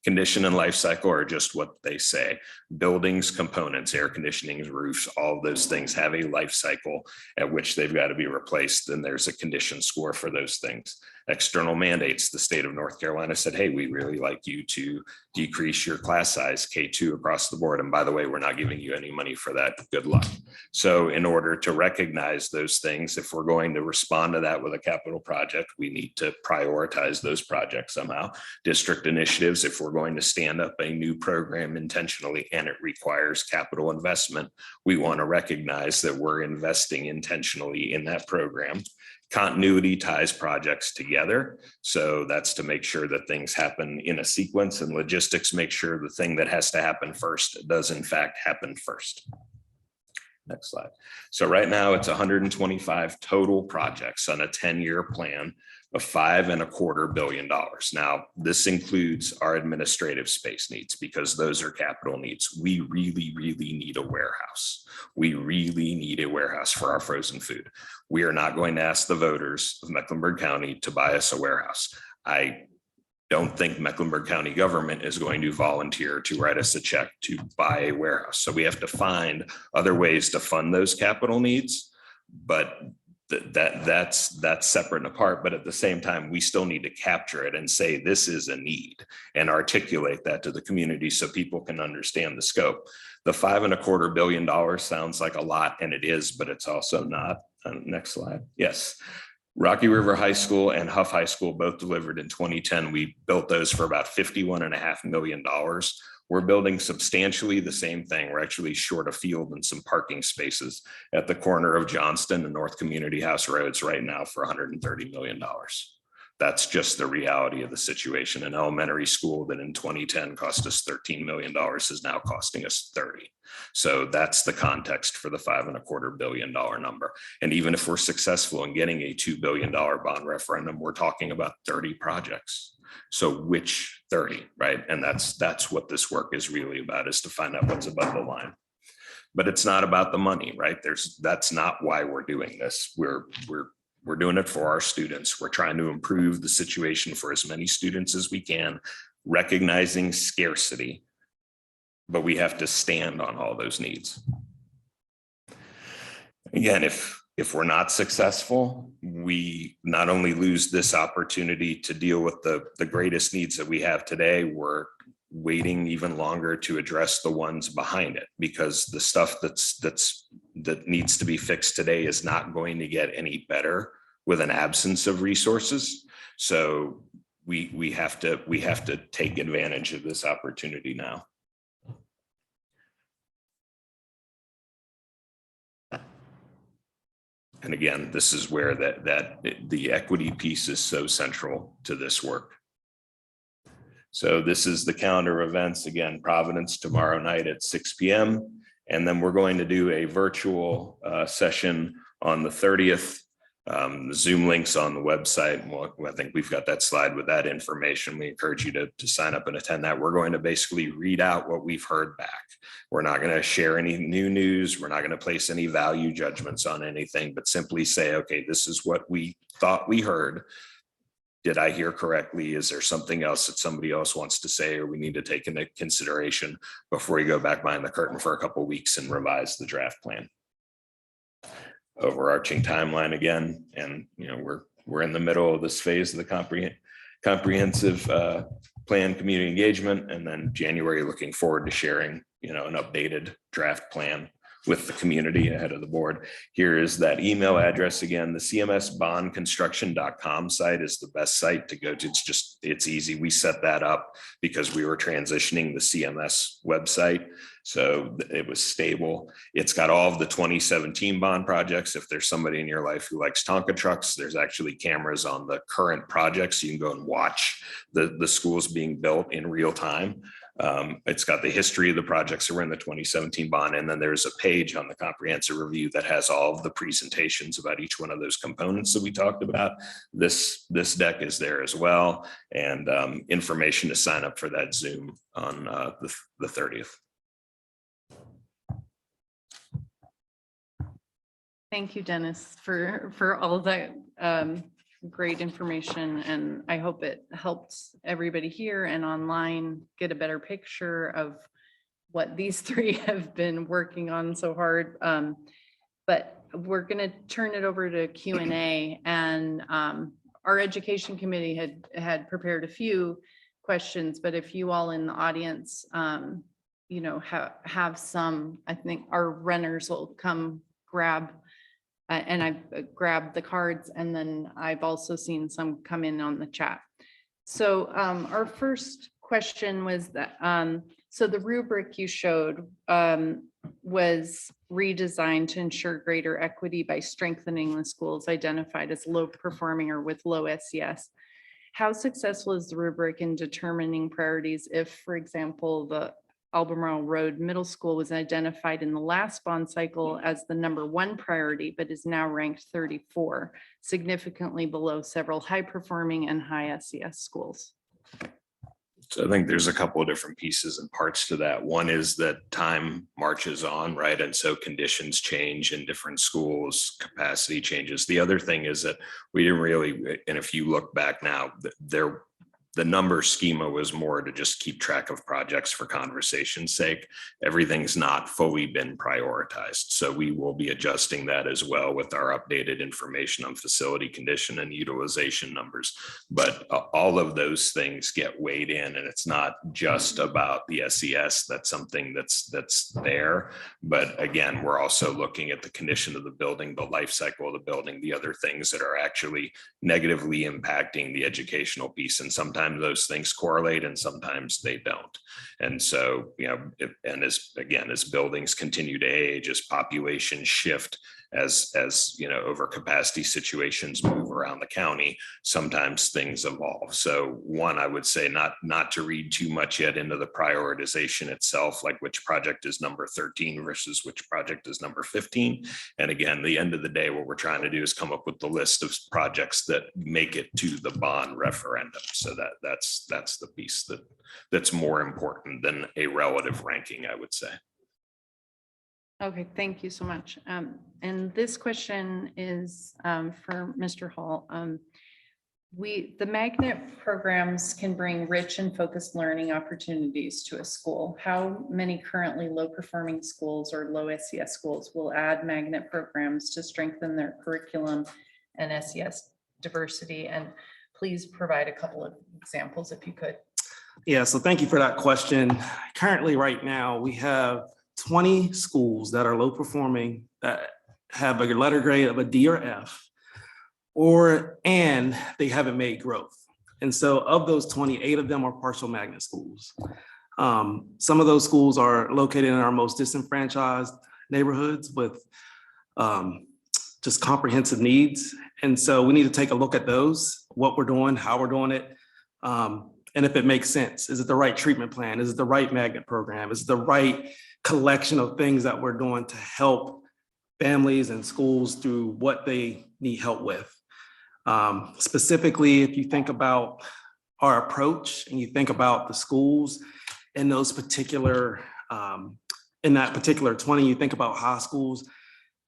Condition and life cycle are just what they say. Buildings, components, air conditioning, roofs, all of those things have a life cycle at which they've got to be replaced. And there's a condition score for those things. External mandates, the state of North Carolina said, hey, we really like you to decrease your class size K2 across the board. And by the way, we're not giving you any money for that. Good luck. So in order to recognize those things, if we're going to respond to that with a capital project, we need to prioritize those projects somehow. District initiatives, if we're going to stand up a new program intentionally and it requires capital investment, we want to recognize that we're investing intentionally in that program. Continuity ties projects together. So that's to make sure that things happen in a sequence, and logistics make sure the thing that has to happen first does in fact happen first. Next slide. So right now it's 125 total projects on a 10-year plan of $5.25 billion. Now, this includes our administrative space needs because those are capital needs. We really, really need a warehouse. We really need a warehouse for our frozen food. We are not going to ask the voters of Mecklenburg County to buy us a warehouse. I don't think Mecklenburg County government is going to volunteer to write us a check to buy a warehouse. So we have to find other ways to fund those capital needs, but that's separate and apart. But at the same time, we still need to capture it and say this is a need and articulate that to the community so people can understand the scope. The $5.25 billion sounds like a lot, and it is, but it's also not. Next slide. Yes. Rocky River High School and Huff High School both delivered in 2010. We built those for about $51.5 million. We're building substantially the same thing. We're actually short a field and some parking spaces at the corner of Johnston and North Community House Roads right now for $130 million. That's just the reality of the situation. An elementary school that in 2010 cost us $13 million is now costing us 30. So that's the context for the $5.25 billion number. And even if we're successful in getting a $2 billion bond referendum, we're talking about 30 projects. So which 30, right? And that's what this work is really about, is to find out what's above the line. But it's not about the money, right? That's not why we're doing this. We're doing it for our students. We're trying to improve the situation for as many students as we can, recognizing scarcity, but we have to stand on all those needs. Again, if we're not successful, we not only lose this opportunity to deal with the greatest needs that we have today, we're waiting even longer to address the ones behind it, because the stuff that needs to be fixed today is not going to get any better with an absence of resources. So we have to take advantage of this opportunity now. And again, this is where the equity piece is so central to this work. So this is the calendar of events. Again, Providence tomorrow night at 6 p.m. And then we're going to do a virtual session on the 30th Zoom links on the website. Well, I think we've got that slide with that information. We encourage you to sign up and attend that. We're going to basically read out what we've heard back. We're not going to share any new news. We're not going to place any value judgments on anything, but simply say, okay, this is what we thought we heard. Did I hear correctly? Is there something else that somebody else wants to say or we need to take into consideration before we go back behind the curtain for a couple of weeks and revise the draft plan? Overarching timeline again, and we're in the middle of this phase of the comprehensive plan community engagement, and then January looking forward to sharing an updated draft plan with the community ahead of the board. Here is that email address again. The cmsbondconstruction.com site is the best site to go to. It's easy. We set that up because we were transitioning the CMS website, so it was stable. It's got all of the 2017 bond projects. If there's somebody in your life who likes Tonka trucks, there's actually cameras on the current projects. You can go and watch the schools being built in real time. It's got the history of the projects that were in the 2017 bond, and then there's a page on the comprehensive review that has all of the presentations about each one of those components that we talked about. This deck is there as well, and information to sign up for that Zoom on the 30th. Thank you, Dennis, for all of that great information, and I hope it helps everybody here and online get a better picture of what these three have been working on so hard. But we're going to turn it over to Q&A, and our education committee had prepared a few questions, but if you all in the audience have some, I think our runners will come grab and I've grabbed the cards, and then I've also seen some come in on the chat. So our first question was that, so the rubric you showed was redesigned to ensure greater equity by strengthening the schools identified as low performing or with low SES. How successful is the rubric in determining priorities if, for example, the Albemarle Road Middle School was identified in the last bond cycle as the #1 priority, but is now ranked 34, significantly below several high performing and high SES schools? So I think there's a couple of different pieces and parts to that. One is that time marches on, right? And so conditions change in different schools, capacity changes. The other thing is that we didn't really, and if you look back now, the number schema was more to just keep track of projects for conversation's sake. Everything's not fully been prioritized. So we will be adjusting that as well with our updated information on facility condition and utilization numbers. But all of those things get weighed in, and it's not just about the SES. That's something that's there. But again, we're also looking at the condition of the building, the life cycle of the building, the other things that are actually negatively impacting the educational piece. And sometimes those things correlate and sometimes they don't. And so, as buildings continue to age, as populations shift, as overcapacity situations move around the county, sometimes things evolve. So one, I would say not to read too much yet into the prioritization itself, like which project is number 13 versus which project is number 15. And again, the end of the day, what we're trying to do is come up with the list of projects that make it to the bond referendum. So that's the piece that's more important than a relative ranking, I would say. Okay, thank you so much. And this question is for Mr. Hall. The magnet programs can bring rich and focused learning opportunities to a school. How many currently low performing schools or low SES schools will add magnet programs to strengthen their curriculum and SES diversity? And please provide a couple of examples if you could. Yeah, so thank you for that question. Currently, right now, we have 20 schools that are low performing that have a letter grade of a D or F, and they haven't made growth. And so of those 20, 8 of them are partial magnet schools. Some of those schools are located in our most disenfranchised neighborhoods with just comprehensive needs. And so we need to take a look at those, what we're doing, how we're doing it, and if it makes sense. Is it the right treatment plan? Is it the right magnet program? Is it the right collection of things that we're doing to help families and schools through what they need help with. Specifically, if you think about our approach and you think about the schools in those particular, in that particular 20, you think about high schools,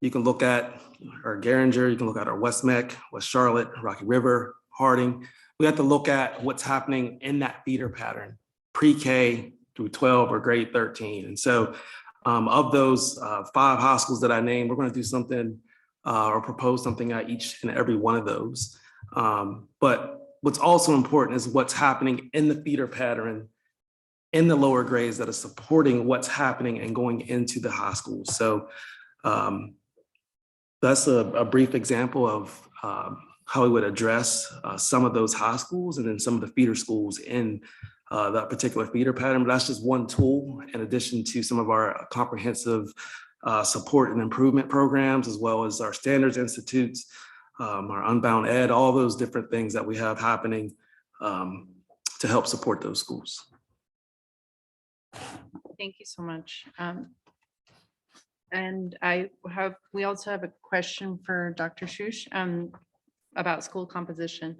you can look at our Garinger, you can look at our West Meck, West Charlotte, Rocky River, Harding. We have to look at what's happening in that feeder pattern, pre-K through 12 or grade 13. And so of those 5 high schools that I named, we're going to do something or propose something at each and every one of those. But what's also important is what's happening in the feeder pattern in the lower grades that are supporting what's happening and going into the high schools. So that's a brief example of how we would address some of those high schools and then some of the feeder schools in that particular feeder pattern. But that's just one tool in addition to some of our comprehensive support and improvement programs, as well as our standards institutes, our Unbound Ed, all those different things that we have happening to help support those schools. Thank you so much. And we also have a question for Dr. Schuch about school composition.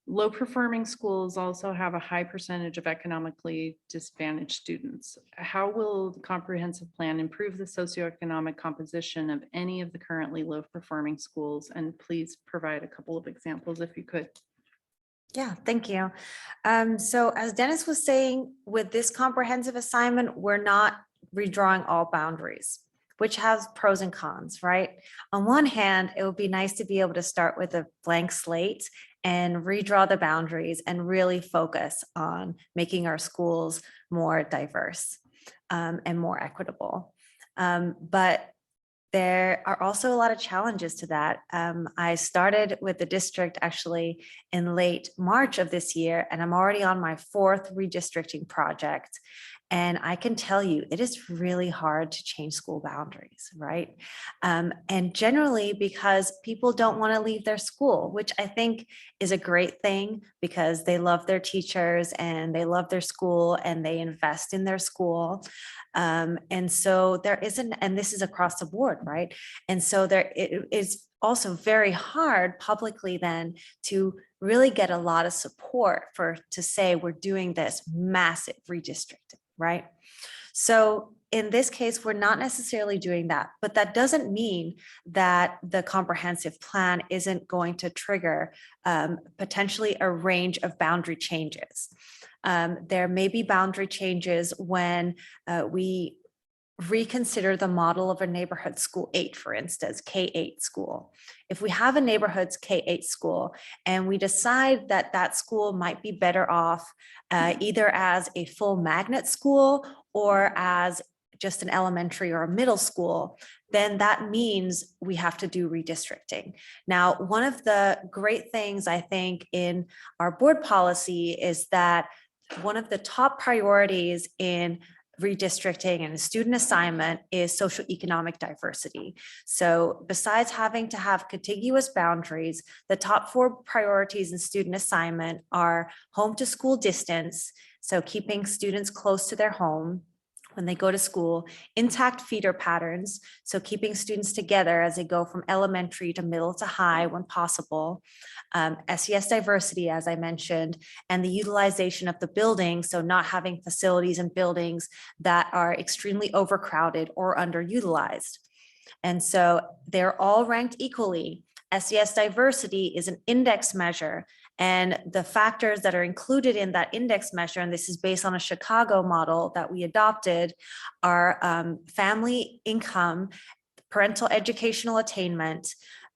Low performing schools also have a high percentage of economically disadvantaged students. How will the comprehensive plan improve the socioeconomic composition of any of the currently low performing schools? And please provide a couple of examples if you could. Yeah, thank you. So as Dennis was saying, with this comprehensive assignment, we're not redrawing all boundaries, which has pros and cons, right? On one hand, it would be nice to be able to start with a blank slate and redraw the boundaries and really focus on making our schools more diverse and more equitable. But there are also a lot of challenges to that. I started with the district actually in late March of this year, and I'm already on my 4th redistricting project. And I can tell you, it is really hard to change school boundaries, right? And generally because people don't want to leave their school, which I think is a great thing because they love their teachers and they love their school and they invest in their school. And so there isn't, and this is across the board, right? And so it is also very hard publicly then to really get a lot of support to say we're doing this massive redistricting. Right? So in this case, we're not necessarily doing that, but that doesn't mean that the comprehensive plan isn't going to trigger potentially a range of boundary changes. There may be boundary changes when we reconsider the model of a neighborhood school 8, for instance, K-8 school. If we have a neighborhood's K-8 school and we decide that that school might be better off either as a full magnet school or as just an elementary or a middle school, then that means we have to do redistricting. Now, one of the great things I think in our board policy is that one of the top priorities in redistricting and student assignment is socioeconomic diversity. So besides having to have contiguous boundaries, the top 4 priorities in student assignment are home to school distance, so keeping students close to their home when they go to school, intact feeder patterns, so keeping students together as they go from elementary to middle to high when possible, SES diversity, as I mentioned, and the utilization of the building, so not having facilities and buildings that are extremely overcrowded or underutilized. And so they're all ranked equally. SES diversity is an index measure, and the factors that are included in that index measure, and this is based on a Chicago model that we adopted, are family income, parental educational attainment,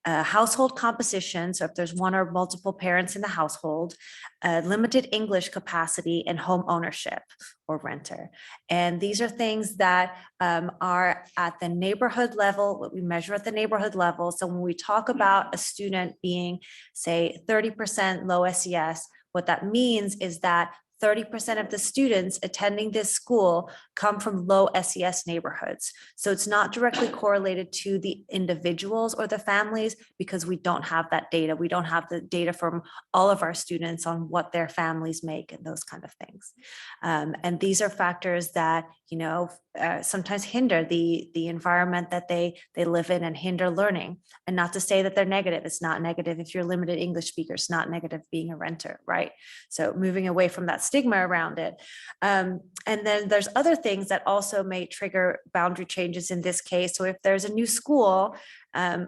household composition, so if there's one or multiple parents in the household, limited English capacity, and home ownership or renter. And these are things that are at the neighborhood level, what we measure at the neighborhood level. So when we talk about a student being, say, 30% low SES, what that means is that 30% of the students attending this school come from low SES neighborhoods. So it's not directly correlated to the individuals or the families because we don't have that data. We don't have the data from all of our students on what their families make and those kind of things. And these are factors that, sometimes hinder the environment that they live in and hinder learning. And not to say that they're negative. It's not negative if you're limited English speaker. It's not negative being a renter, right? So moving away from that stigma around it. And then there's other things that also may trigger boundary changes in this case. So if there's a new school,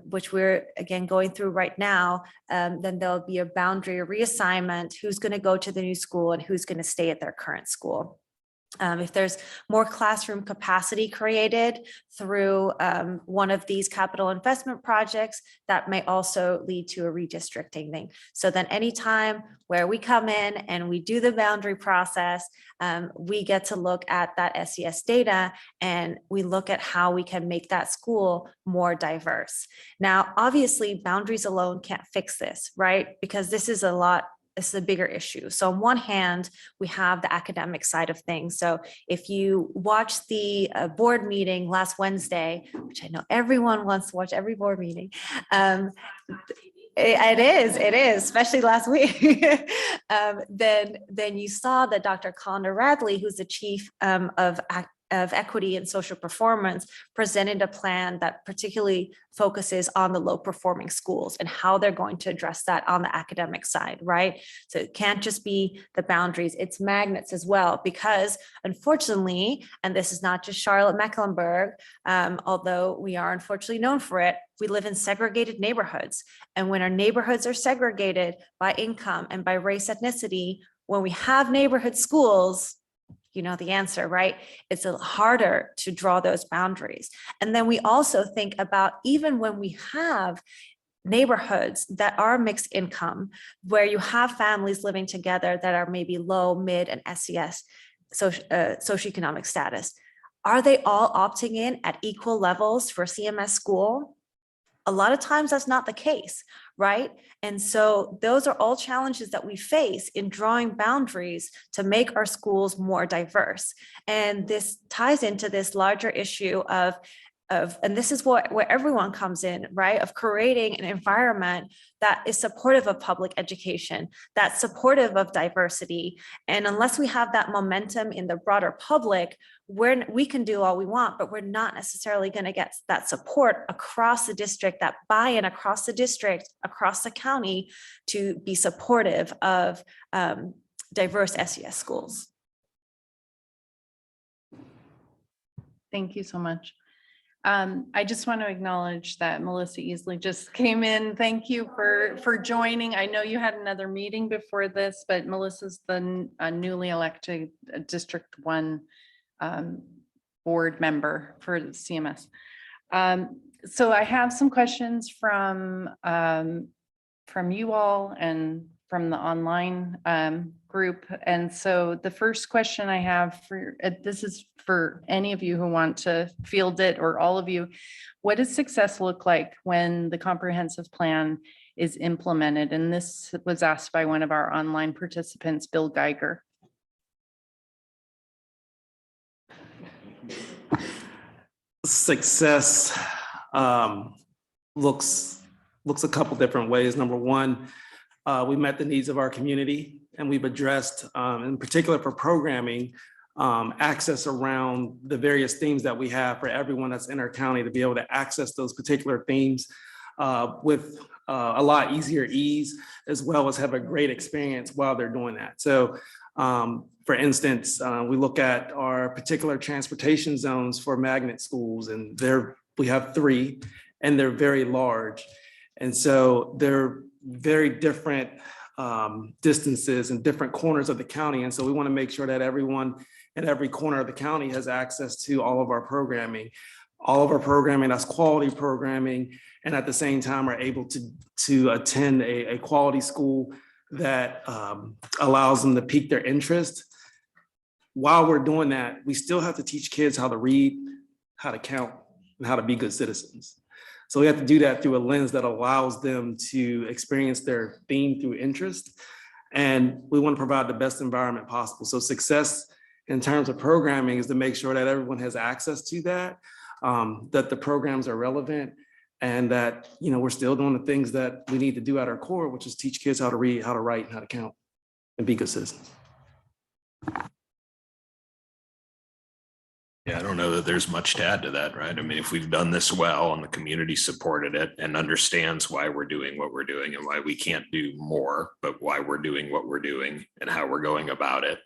which we're again going through right now, then there'll be a boundary reassignment, who's going to go to the new school and who's going to stay at their current school. If there's more classroom capacity created through one of these capital investment projects, that may also lead to a redistricting thing. So then anytime where we come in and we do the boundary process, we get to look at that SES data and we look at how we can make that school more diverse. Now, obviously, boundaries alone can't fix this, right? Because this is a bigger issue. So on one hand, we have the academic side of things. So if you watch the board meeting last Wednesday, which I know everyone wants to watch every board meeting, it is, especially last week. Then you saw that Dr. Conor Radley, who's the chief of equity and social performance, presented a plan that particularly focuses on the low performing schools and how they're going to address that on the academic side, right? So it can't just be the boundaries, it's magnets as well, because unfortunately, and this is not just Charlotte-Mecklenburg, although we are unfortunately known for it, we live in segregated neighborhoods. And when our neighborhoods are segregated by income and by race, ethnicity, when we have neighborhood schools, you know the answer, right? It's a little harder to draw those boundaries. And then we also think about even when we have neighborhoods that are mixed income, where you have families living together that are maybe low, mid, and SES socioeconomic status, are they all opting in at equal levels for CMS school? A lot of times that's not the case, right? And so those are all challenges that we face in drawing boundaries to make our schools more diverse. And this ties into this larger issue of and this is where everyone comes in, right? Of creating an environment that is supportive of public education, that's supportive of diversity. And unless we have that momentum in the broader public, we can do all we want, but we're not necessarily going to get that support across the district, that buy-in across the district, across the county to be supportive of diverse SES schools. Thank you so much. I just want to acknowledge that Melissa Easley just came in. Thank you for joining. I know you had another meeting before this, but Melissa's the newly elected District 1 board member for the CMS. So I have some questions from you all and from the online group. And so the first question I have for this is for any of you who want to field it, or all of you. What does success look like when the comprehensive plan is implemented? And this was asked by one of our online participants, Bill Geiger. Success looks a couple different ways. Number one, we met the needs of our community, and we've addressed, in particular for programming, access around the various themes that we have for everyone that's in our county to be able to access those particular themes with a lot easier ease, as well as have a great experience while they're doing that. So for instance, we look at our particular transportation zones for magnet schools, and we have 3, and they're very large. And so they're very different distances and different corners of the county. And so we want to make sure that everyone in every corner of the county has access to all of our programming. All of our programming, that's quality programming, and at the same time are able to attend a quality school that allows them to pique their interest. While we're doing that, we still have to teach kids how to read, how to count, and how to be good citizens. So we have to do that through a lens that allows them to experience their theme through interest. And we want to provide the best environment possible. So success in terms of programming is to make sure that everyone has access to that, that the programs are relevant, and that, you know, we're still doing the things that we need to do at our core, which is teach kids how to read, how to write, and how to count, and be good citizens. Yeah, I don't know that there's much to add to that, right? I mean, if we've done this well and the community supported it and understands why we're doing what we're doing and why we can't do more, but why we're doing what we're doing and how we're going about it,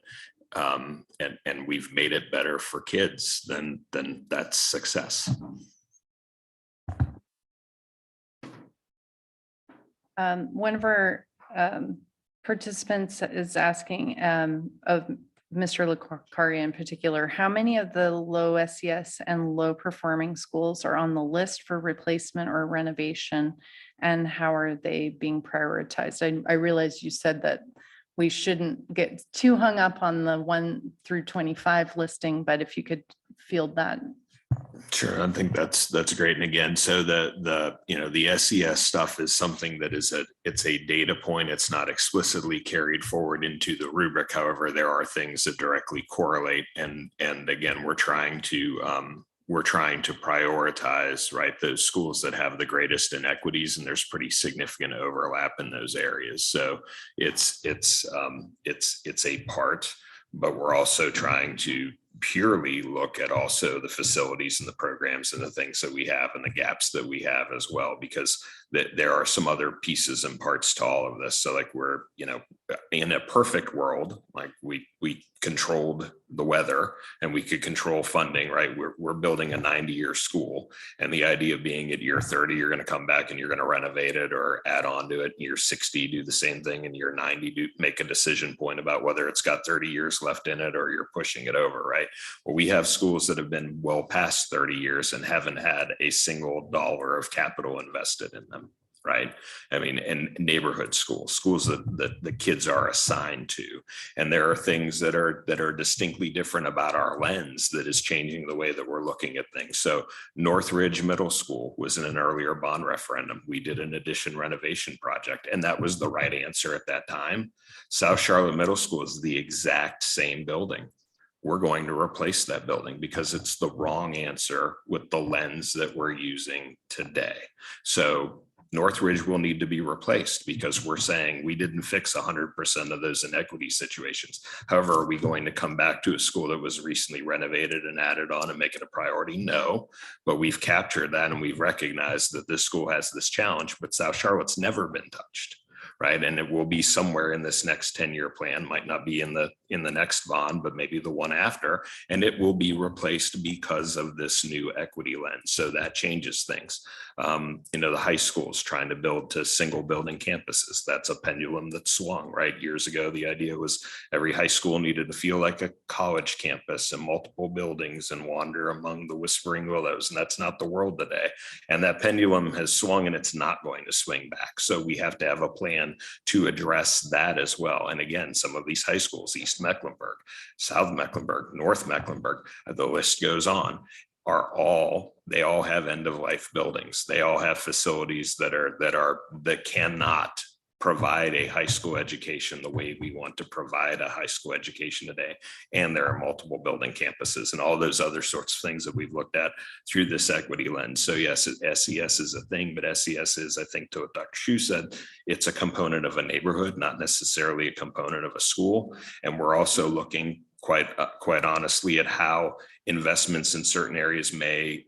and we've made it better for kids, then that's success. One of our participants is asking of Mr. Licari in particular, how many of the low SES and low performing schools are on the list for replacement or renovation, and how are they being prioritized? I realize you said that we shouldn't get too hung up on the 1 through 25 listing, but if you could field that. Sure, I think that's great. And again, so the SES stuff is something that it's a data point. It's not explicitly carried forward into the rubric. However, there are things that directly correlate. And again, we're trying to prioritize, right, those schools that have the greatest inequities, and there's pretty significant overlap in those areas. So it's a part, but we're also trying to purely look at also the facilities and the programs and the things that we have and the gaps that we have as well, because there are some other pieces and parts to all of this. So like we're, you know, in a perfect world, like we controlled the weather and we could control funding, right? We're building a 90-year school, and the idea being at year 30, you're going to come back and you're going to renovate it or add on to it. Year 60, do the same thing. In year 90, make a decision point about whether it's got 30 years left in it or you're pushing it over, right? Well, we have schools that have been well past 30 years and haven't had a single dollar of capital invested in them, right? I mean, and neighborhood schools that the kids are assigned to. And there are things that are distinctly different about our lens that is changing the way that we're looking at things. So Northridge Middle School was in an earlier bond referendum. We did an addition renovation project, and that was the right answer at that time. South Charlotte Middle School is the exact same building. We're going to replace that building because it's the wrong answer with the lens that we're using today. So Northridge will need to be replaced because we're saying we didn't fix 100% of those inequity situations. However, are we going to come back to a school that was recently renovated and added on and make it a priority? No, but we've captured that and we've recognized that this school has this challenge, but South Charlotte's never been touched. Right. And it will be somewhere in this next 10-year plan, might not be in the next bond, but maybe the one after, and it will be replaced because of this new equity lens. So that changes things. The high schools trying to build to single building campuses. That's a pendulum that swung, right? Years ago, the idea was every high school needed to feel like a college campus and multiple buildings and wander among the whispering willows. And that's not the world today. And that pendulum has swung and it's not going to swing back. So we have to have a plan to address that as well. And again, some of these high schools, East Mecklenburg, South Mecklenburg, North Mecklenburg, the list goes on, they all have end of life buildings. They all have facilities that cannot provide a high school education the way we want to provide a high school education today. And there are multiple building campuses and all those other sorts of things that we've looked at through this equity lens. So yes, SES is a thing, but SES is, I think, to what Dr. Shu said, it's a component of a neighborhood, not necessarily a component of a school. And we're also looking quite honestly at how investments in certain areas may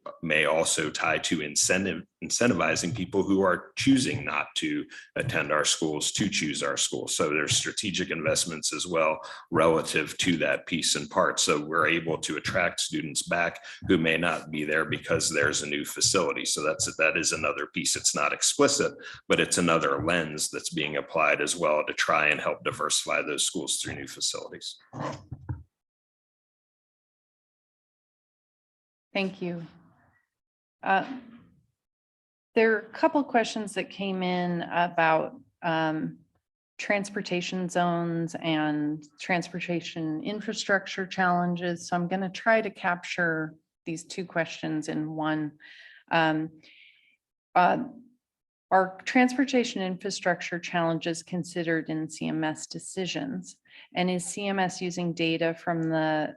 also tie to incentivizing people who are choosing not to attend our schools to choose our schools. So there's strategic investments as well relative to that piece and part. So we're able to attract students back who may not be there because there's a new facility. So that is another piece. It's not explicit, but it's another lens that's being applied as well to try and help diversify those schools through new facilities. Thank you. There are a couple questions that came in about transportation zones and transportation infrastructure challenges. So I'm going to try to capture these two questions in one. Are transportation infrastructure challenges considered in CMS decisions? And is CMS using data from the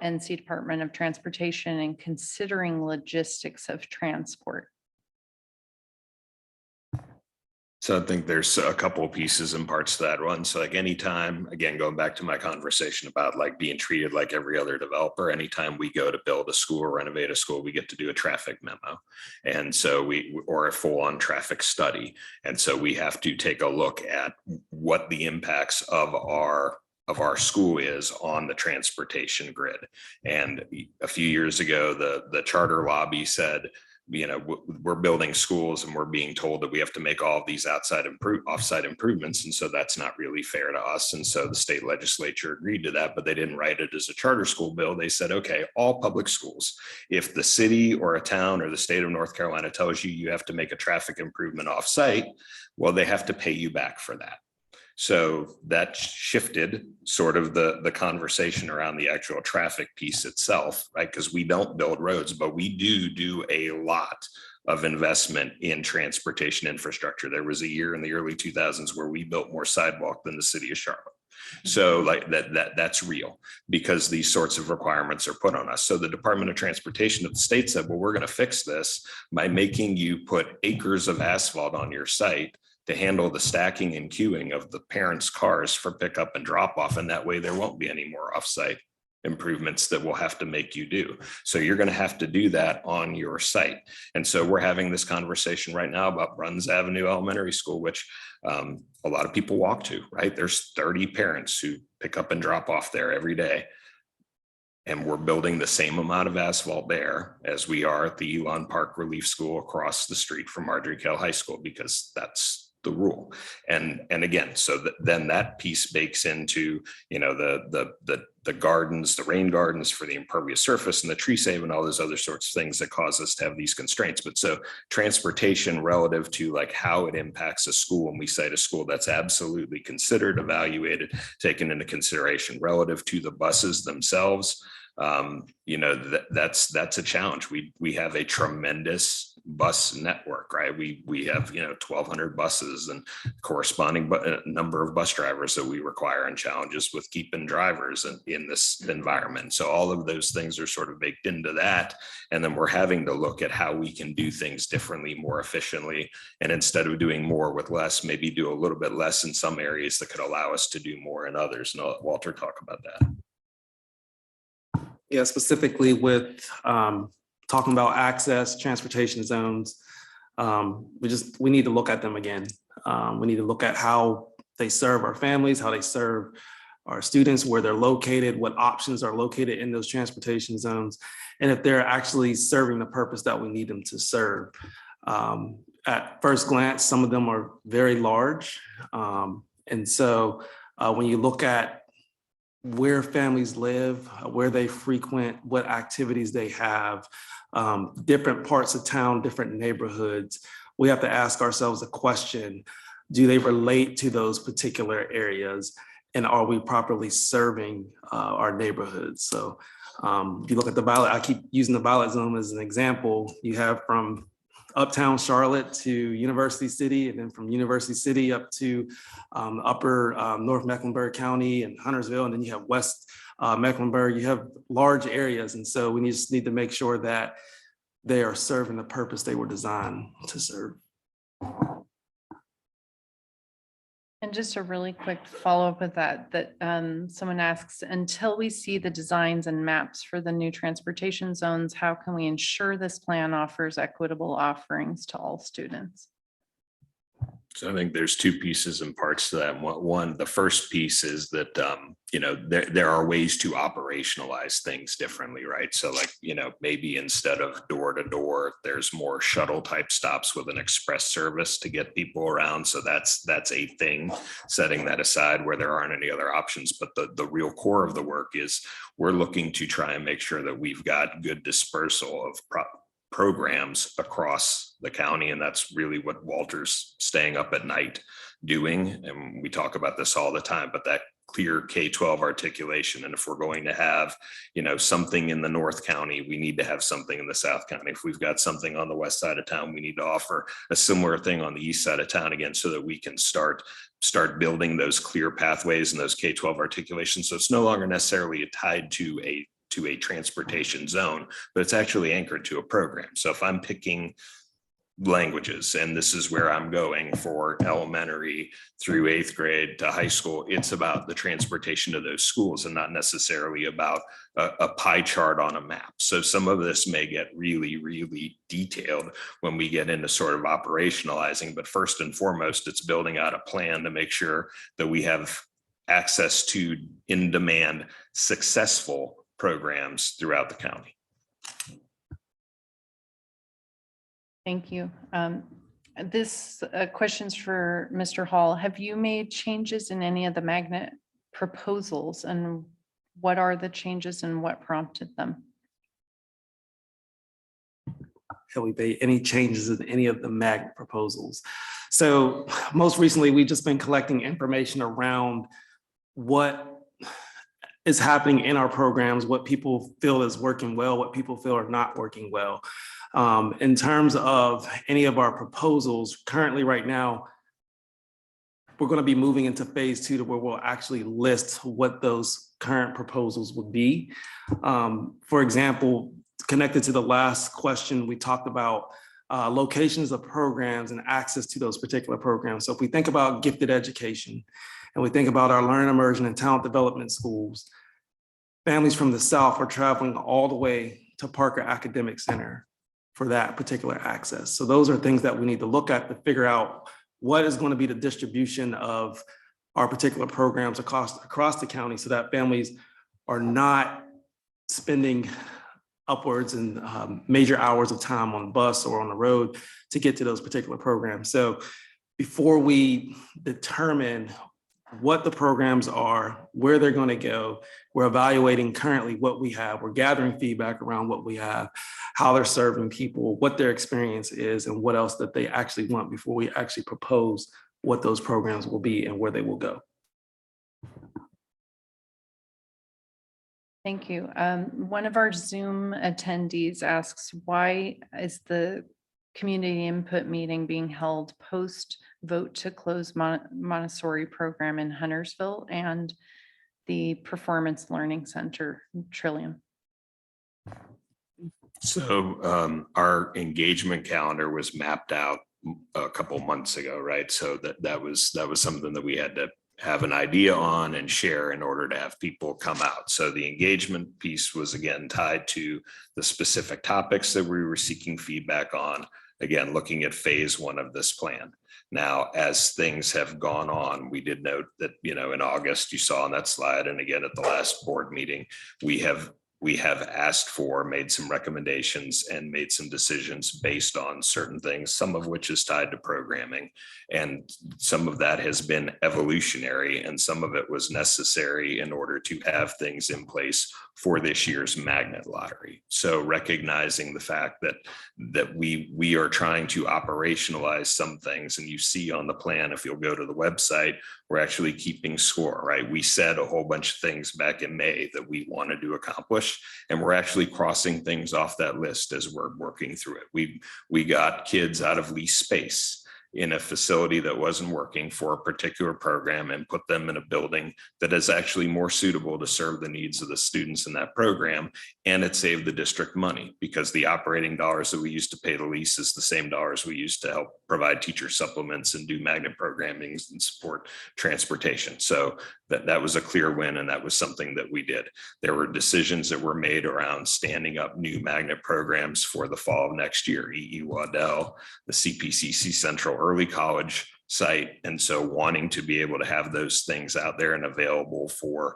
NC Department of Transportation and considering logistics of transport? So I think there's a couple of pieces and parts to that one. So like anytime, again, going back to my conversation about like being treated like every other developer, anytime we go to build a school or renovate a school, we get to do a traffic memo. And so or a full on traffic study. And so we have to take a look at what the impacts of our school is on the transportation grid. And a few years ago, the charter lobby said, we're building schools and we're being told that we have to make all of these offsite improvements. And so that's not really fair to us. And so the state legislature agreed to that, but they didn't write it as a charter school bill. They said, okay, all public schools, if the city or a town or the state of North Carolina tells you you have to make a traffic improvement offsite, well, they have to pay you back for that. So that shifted sort of the conversation around the actual traffic piece itself, right? Because we don't build roads, but we do a lot of investment in transportation infrastructure. There was a year in the early 2000s where we built more sidewalk than the city of Charlotte. So like that's real because these sorts of requirements are put on us. So the Department of Transportation of the state said, well, we're going to fix this by making you put acres of asphalt on your site to handle the stacking and queuing of the parents' cars for pickup and drop off. And that way there won't be any more offsite improvements that we'll have to make you do. So you're going to have to do that on your site. And so we're having this conversation right now about Bruns Avenue Elementary School, which a lot of people walk to, right? There's 30 parents who pick up and drop off there every day. And we're building the same amount of asphalt there as we are at the Elon Park Relief School across the street from Marjorie Kell High School, because that's the rule. And again, so then that piece bakes into, the gardens, the rain gardens for the impervious surface and the tree save and all those other sorts of things that cause us to have these constraints. But so transportation relative to like how it impacts a school, and we cite a school that's absolutely considered, evaluated, taken into consideration relative to the buses themselves. That's a challenge. We have a tremendous bus network, right? We have 1,200 buses and corresponding number of bus drivers that we require, and challenges with keeping drivers in this environment. So all of those things are sort of baked into that, and then we're having to look at how we can do things differently, more efficiently, and instead of doing more with less, maybe do a little bit less in some areas that could allow us to do more in others. And I'll let Walter talk about that. Yeah, specifically with talking about access, transportation zones, we need to look at them again. We need to look at how they serve our families, how they serve our students, where they're located, what options are located in those transportation zones, and if they're actually serving the purpose that we need them to serve. At first glance, some of them are very large. And so when you look at where families live, where they frequent, what activities they have, different parts of town, different neighborhoods, we have to ask ourselves a question: do they relate to those particular areas? And are we properly serving our neighborhoods? So if you look at the ballot, I keep using the ballot zone as an example. You have from uptown Charlotte to University City, and then from University City up to upper North Mecklenburg County and Huntersville, and then you have West Mecklenburg. You have large areas, and so we just need to make sure that they are serving the purpose they were designed to serve. And just a really quick follow-up with that someone asks, until we see the designs and maps for the new transportation zones, how can we ensure this plan offers equitable offerings to all students? So I think there's two pieces and parts to that. One, the first piece is that, there are ways to operationalize things differently, right? So like, maybe instead of door to door, there's more shuttle type stops with an express service to get people around. So that's a thing, setting that aside where there aren't any other options. But the real core of the work is we're looking to try and make sure that we've got good dispersal of programs across the county. And that's really what Walter's staying up at night doing. And we talk about this all the time, but that clear K-12 articulation. And if we're going to have, something in the North County, we need to have something in the South County. If we've got something on the west side of town, we need to offer a similar thing on the east side of town again, so that we can start building those clear pathways and those K-12 articulations. So it's no longer necessarily tied to a transportation zone, but it's actually anchored to a program. So if I'm picking languages, and this is where I'm going for elementary through 8th grade to high school, it's about the transportation to those schools and not necessarily about a pie chart on a map. So some of this may get really, really detailed when we get into sort of operationalizing, but first and foremost, it's building out a plan to make sure that we have access to in-demand, successful programs throughout the county. Thank you. This question's for Mr. Hall. Have you made changes in any of the magnet proposals, and what are the changes and what prompted them? Have we made any changes in any of the magnet proposals? So most recently, we've just been collecting information around what is happening in our programs, what people feel is working well, what people feel are not working well. In terms of any of our proposals, currently right now, we're going to be moving into phase 2 to where we'll actually list what those current proposals would be. For example, connected to the last question, we talked about locations of programs and access to those particular programs. So if we think about gifted education and we think about our learning immersion and talent development schools, families from the South are traveling all the way to Parker Academic Center for that particular access. So those are things that we need to look at to figure out what is going to be the distribution of our particular programs across the county, so that families are not spending upwards and major hours of time on the bus or on the road to get to those particular programs. So before we determine what the programs are, where they're going to go, we're evaluating currently what we have. We're gathering feedback around what we have, how they're serving people, what their experience is, and what else that they actually want before we actually propose what those programs will be and where they will go. Thank you. One of our Zoom attendees asks, why is the community input meeting being held post vote to close Montessori program in Huntersville and the Performance Learning Center Trillium? So our engagement calendar was mapped out a couple months ago, right? So that was something that we had to have an idea on and share in order to have people come out. So the engagement piece was again tied to the specific topics that we were seeking feedback on, again, looking at phase 1 of this plan. Now, as things have gone on, we did note that, in August, you saw on that slide, and again at the last board meeting, we have asked for, made some recommendations and made some decisions based on certain things, some of which is tied to programming. And some of that has been evolutionary and some of it was necessary in order to have things in place for this year's magnet lottery. So recognizing the fact that we are trying to operationalize some things, and you see on the plan, if you'll go to the website, we're actually keeping score, right? We said a whole bunch of things back in May that we wanted to accomplish, and we're actually crossing things off that list as we're working through it. We got kids out of lease space in a facility that wasn't working for a particular program and put them in a building that is actually more suitable to serve the needs of the students in that program. And it saved the district money because the operating dollars that we used to pay the lease is the same dollars we used to help provide teacher supplements and do magnet programming and support transportation. So that was a clear win, and that was something that we did. There were decisions that were made around standing up new magnet programs for the fall of next year, E.E. Waddell, the CPCC Central Early College site. And so wanting to be able to have those things out there and available for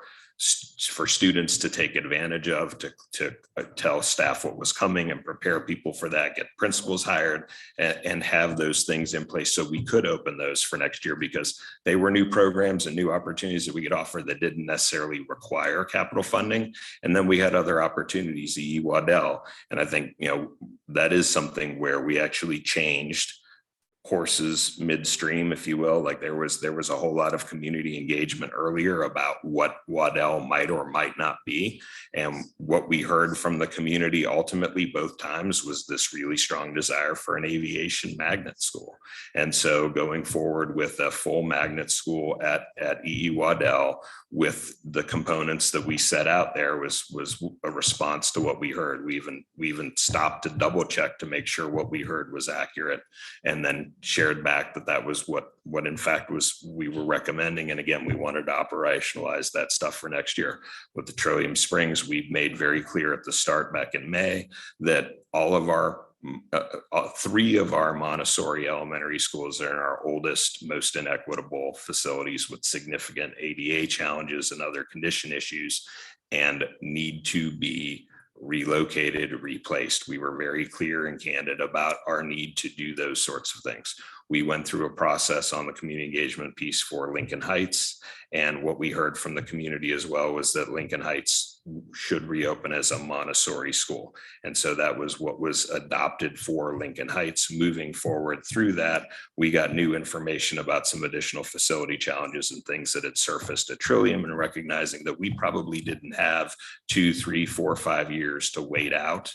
for students to take advantage of, to tell staff what was coming and prepare people for that, get principals hired and have those things in place so we could open those for next year, because they were new programs and new opportunities that we could offer that didn't necessarily require capital funding. And then we had other opportunities, EE Waddell. And I think, that is something where we actually changed courses midstream, if you will. Like there was a whole lot of community engagement earlier about what Waddell might or might not be. And what we heard from the community ultimately both times was this really strong desire for an aviation magnet school. And so going forward with a full magnet school at EE Waddell with the components that we set out there was a response to what we heard. We even stopped to double check to make sure what we heard was accurate, and then shared back that was what in fact we were recommending. And again, we wanted to operationalize that stuff for next year. With the Trillium Springs, we've made very clear at the start back in May that all of our 3 of our Montessori elementary schools are in our oldest, most inequitable facilities with significant ADA challenges and other condition issues, and need to be relocated, replaced. We were very clear and candid about our need to do those sorts of things. We went through a process on the community engagement piece for Lincoln Heights. And what we heard from the community as well was that Lincoln Heights should reopen as a Montessori school. And so that was what was adopted for Lincoln Heights. Moving forward through that, we got new information about some additional facility challenges and things that had surfaced at Trillium, and recognizing that we probably didn't have 2, 3, 4, 5 years to wait out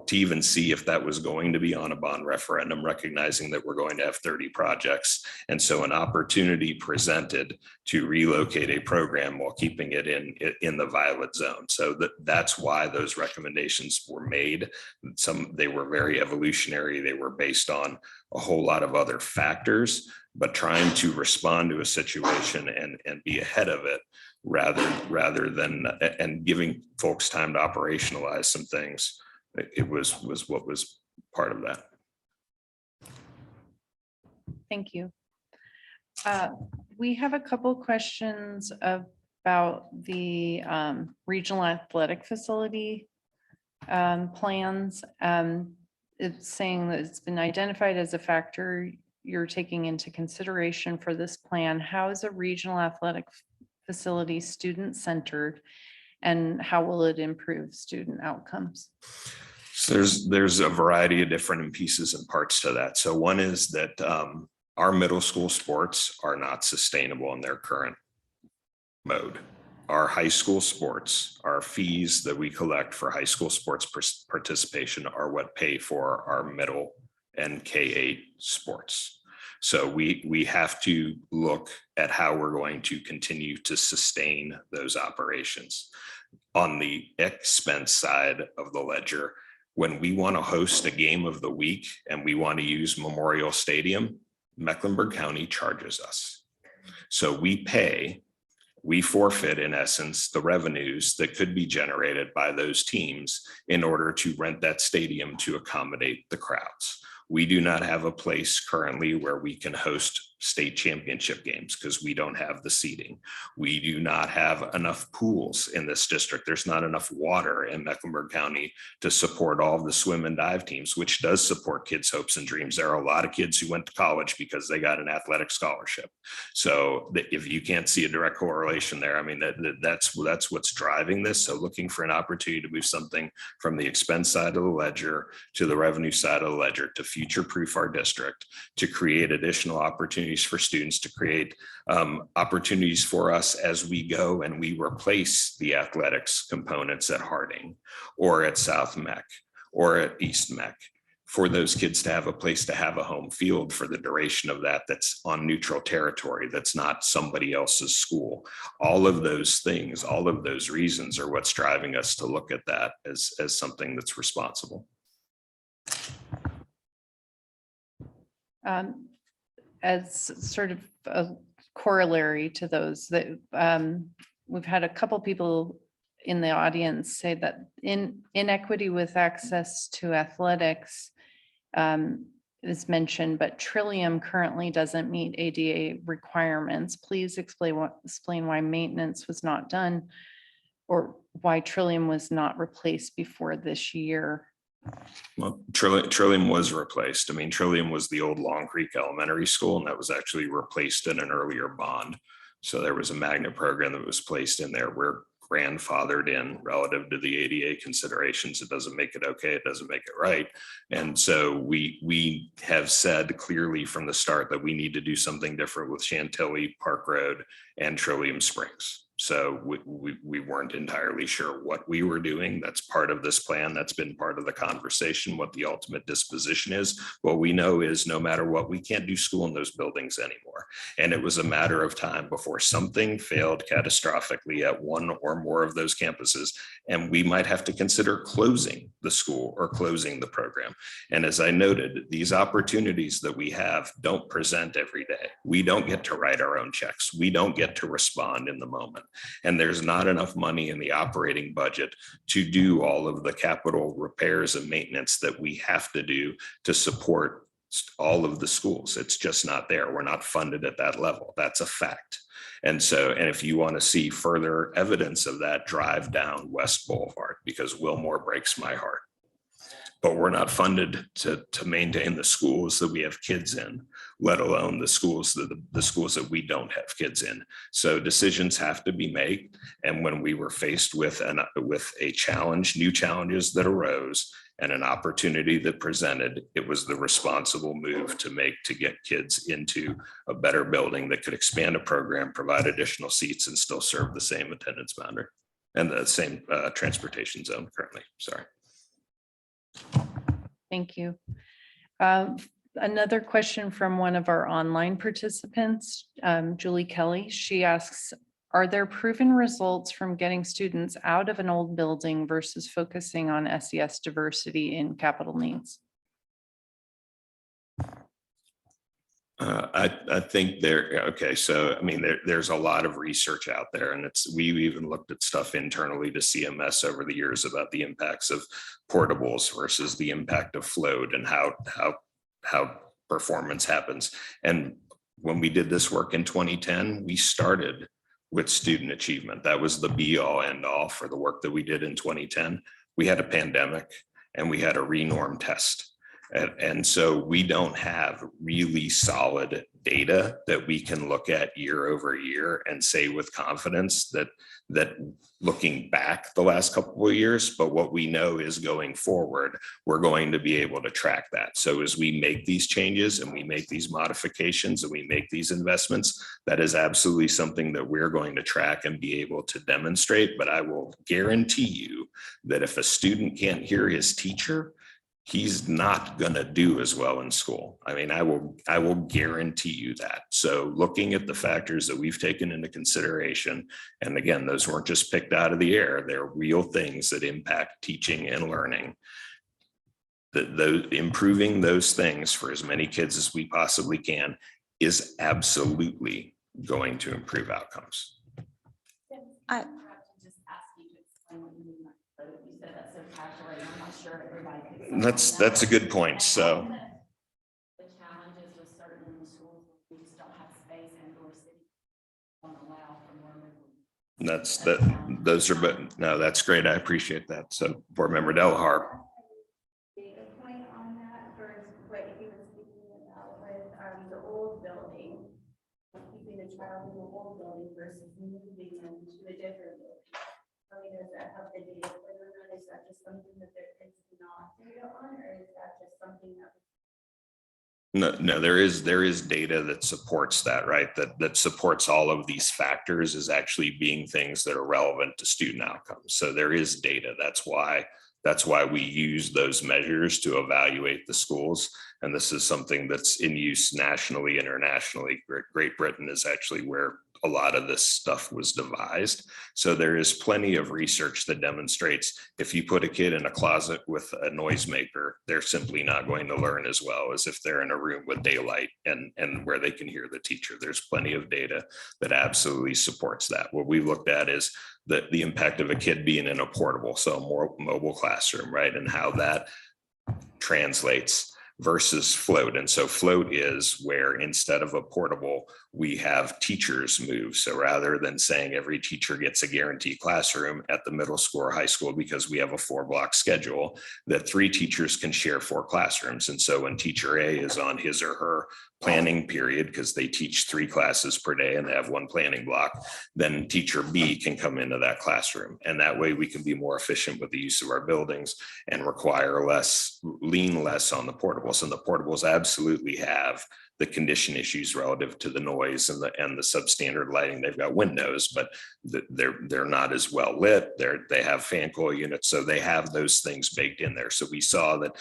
to even see if that was going to be on a bond referendum, recognizing that we're going to have 30 projects. And so an opportunity presented to relocate a program while keeping it in the violet zone. So that's why those recommendations were made. They were very evolutionary. They were based on a whole lot of other factors, but trying to respond to a situation and be ahead of it rather than and giving folks time to operationalize some things. It was what was part of that. Thank you. We have a couple questions about the regional athletic facility plans. It's saying that it's been identified as a factor you're taking into consideration for this plan. How is a regional athletic facility student-centered, and how will it improve student outcomes? So there's a variety of different pieces and parts to that. So one is that our middle school sports are not sustainable in their current mode. Our high school sports, our fees that we collect for high school sports participation are what pay for our middle and K-8 sports. So we have to look at how we're going to continue to sustain those operations. On the expense side of the ledger, when we want to host a game of the week and we want to use Memorial Stadium, Mecklenburg County charges us. So we forfeit in essence the revenues that could be generated by those teams in order to rent that stadium to accommodate the crowds. We do not have a place currently where we can host state championship games because we don't have the seating. We do not have enough pools in this district. There's not enough water in Mecklenburg County to support all of the swim and dive teams, which does support kids' hopes and dreams. There are a lot of kids who went to college because they got an athletic scholarship. So if you can't see a direct correlation there, I mean, that's what's driving this. So looking for an opportunity to move something from the expense side of the ledger to the revenue side of the ledger to future-proof our district, to create additional opportunities for students, to create opportunities for us as we go and we replace the athletics components at Harding or at South Meck or at East Meck, for those kids to have a place to have a home field for the duration of that's on neutral territory, that's not somebody else's school. All of those things, all of those reasons are what's driving us to look at that as something that's responsible. As sort of a corollary to those, that we've had a couple people in the audience say that inequity with access to athletics is mentioned, but Trillium currently doesn't meet ADA requirements. Please explain why maintenance was not done or why Trillium was not replaced before this year. Well, Trillium was replaced. I mean, Trillium was the old Long Creek Elementary School, and that was actually replaced in an earlier bond. So there was a magnet program that was placed in there. We're grandfathered in relative to the ADA considerations. It doesn't make it okay. It doesn't make it right. And so we have said clearly from the start that we need to do something different with Chantilly, Park Road, and Trillium Springs. So we weren't entirely sure what we were doing. That's part of this plan. That's been part of the conversation, what the ultimate disposition is. What we know is no matter what, we can't do school in those buildings anymore. And it was a matter of time before something failed catastrophically at one or more of those campuses. And we might have to consider closing the school or closing the program. And as I noted, these opportunities that we have don't present every day. We don't get to write our own checks. We don't get to respond in the moment. And there's not enough money in the operating budget to do all of the capital repairs and maintenance that we have to do to support all of the schools. It's just not there. We're not funded at that level. That's a fact. And so, and if you want to see further evidence of that, drive down West Boulevard, because Wilmore breaks my heart. But we're not funded to maintain the schools that we have kids in, let alone the schools that we don't have kids in. So decisions have to be made. And when we were faced with a challenge, new challenges that arose, and an opportunity that presented, it was the responsible move to get kids into a better building that could expand a program, provide additional seats, and still serve the same attendance boundary and the same transportation zone currently. Sorry. Thank you. Another question from one of our online participants, Julie Kelly. She asks, are there proven results from getting students out of an old building versus focusing on SES diversity in capital needs? I think okay. So, I mean, there's a lot of research out there, and we've even looked at stuff internally to CMS over the years about the impacts of portables versus the impact of float and how performance happens. And when we did this work in 2010, we started with student achievement. That was the be all end all for the work that we did in 2010. We had a pandemic and we had a renorm test. And so we don't have really solid data that we can look at year over year and say with confidence that looking back the last couple of years, but what we know is going forward, we're going to be able to track that. So as we make these changes and we make these modifications and we make these investments, that is absolutely something that we're going to track and be able to demonstrate. But I will guarantee you that if a student can't hear his teacher, he's not going to do as well in school. I mean, I will guarantee you that. So looking at the factors that we've taken into consideration, and again, those weren't just picked out of the air, they're real things that impact teaching and learning. Improving those things for as many kids as we possibly can is absolutely going to improve outcomes. That's a good point. So the challenges with certain schools, we just don't have space and or city don't allow for more movement. those are, but no, that's great. I appreciate that. So Board Member Delahar. Data point on that versus what he was speaking about with the old building, keeping the child in the old building versus moving them to a different building. I mean, does that have the data for them? Is that just something that there is not data on, or is that just something that? No, there is data that supports that, right? That supports all of these factors as actually being things that are relevant to student outcomes. So there is data. That's why we use those measures to evaluate the schools. And this is something that's in use nationally, internationally. Great Britain is actually where a lot of this stuff was devised. So there is plenty of research that demonstrates if you put a kid in a closet with a noisemaker, they're simply not going to learn as well as if they're in a room with daylight and where they can hear the teacher. There's plenty of data that absolutely supports that. What we looked at is the impact of a kid being in a portable, so a more mobile classroom, right? And how that translates versus float. And so float is where instead of a portable, we have teachers move. So rather than saying every teacher gets a guaranteed classroom at the middle school or high school, because we have a 4-block schedule, that 3 teachers can share 4 classrooms. And so when teacher A is on his or her planning period, because they teach 3 classes per day and they have 1 planning block, then teacher B can come into that classroom. And that way we can be more efficient with the use of our buildings and require less, lean less on the portables. And the portables absolutely have the condition issues relative to the noise and the substandard lighting. They've got windows, but they're not as well lit. They have fan coil units, so they have those things baked in there. So we saw that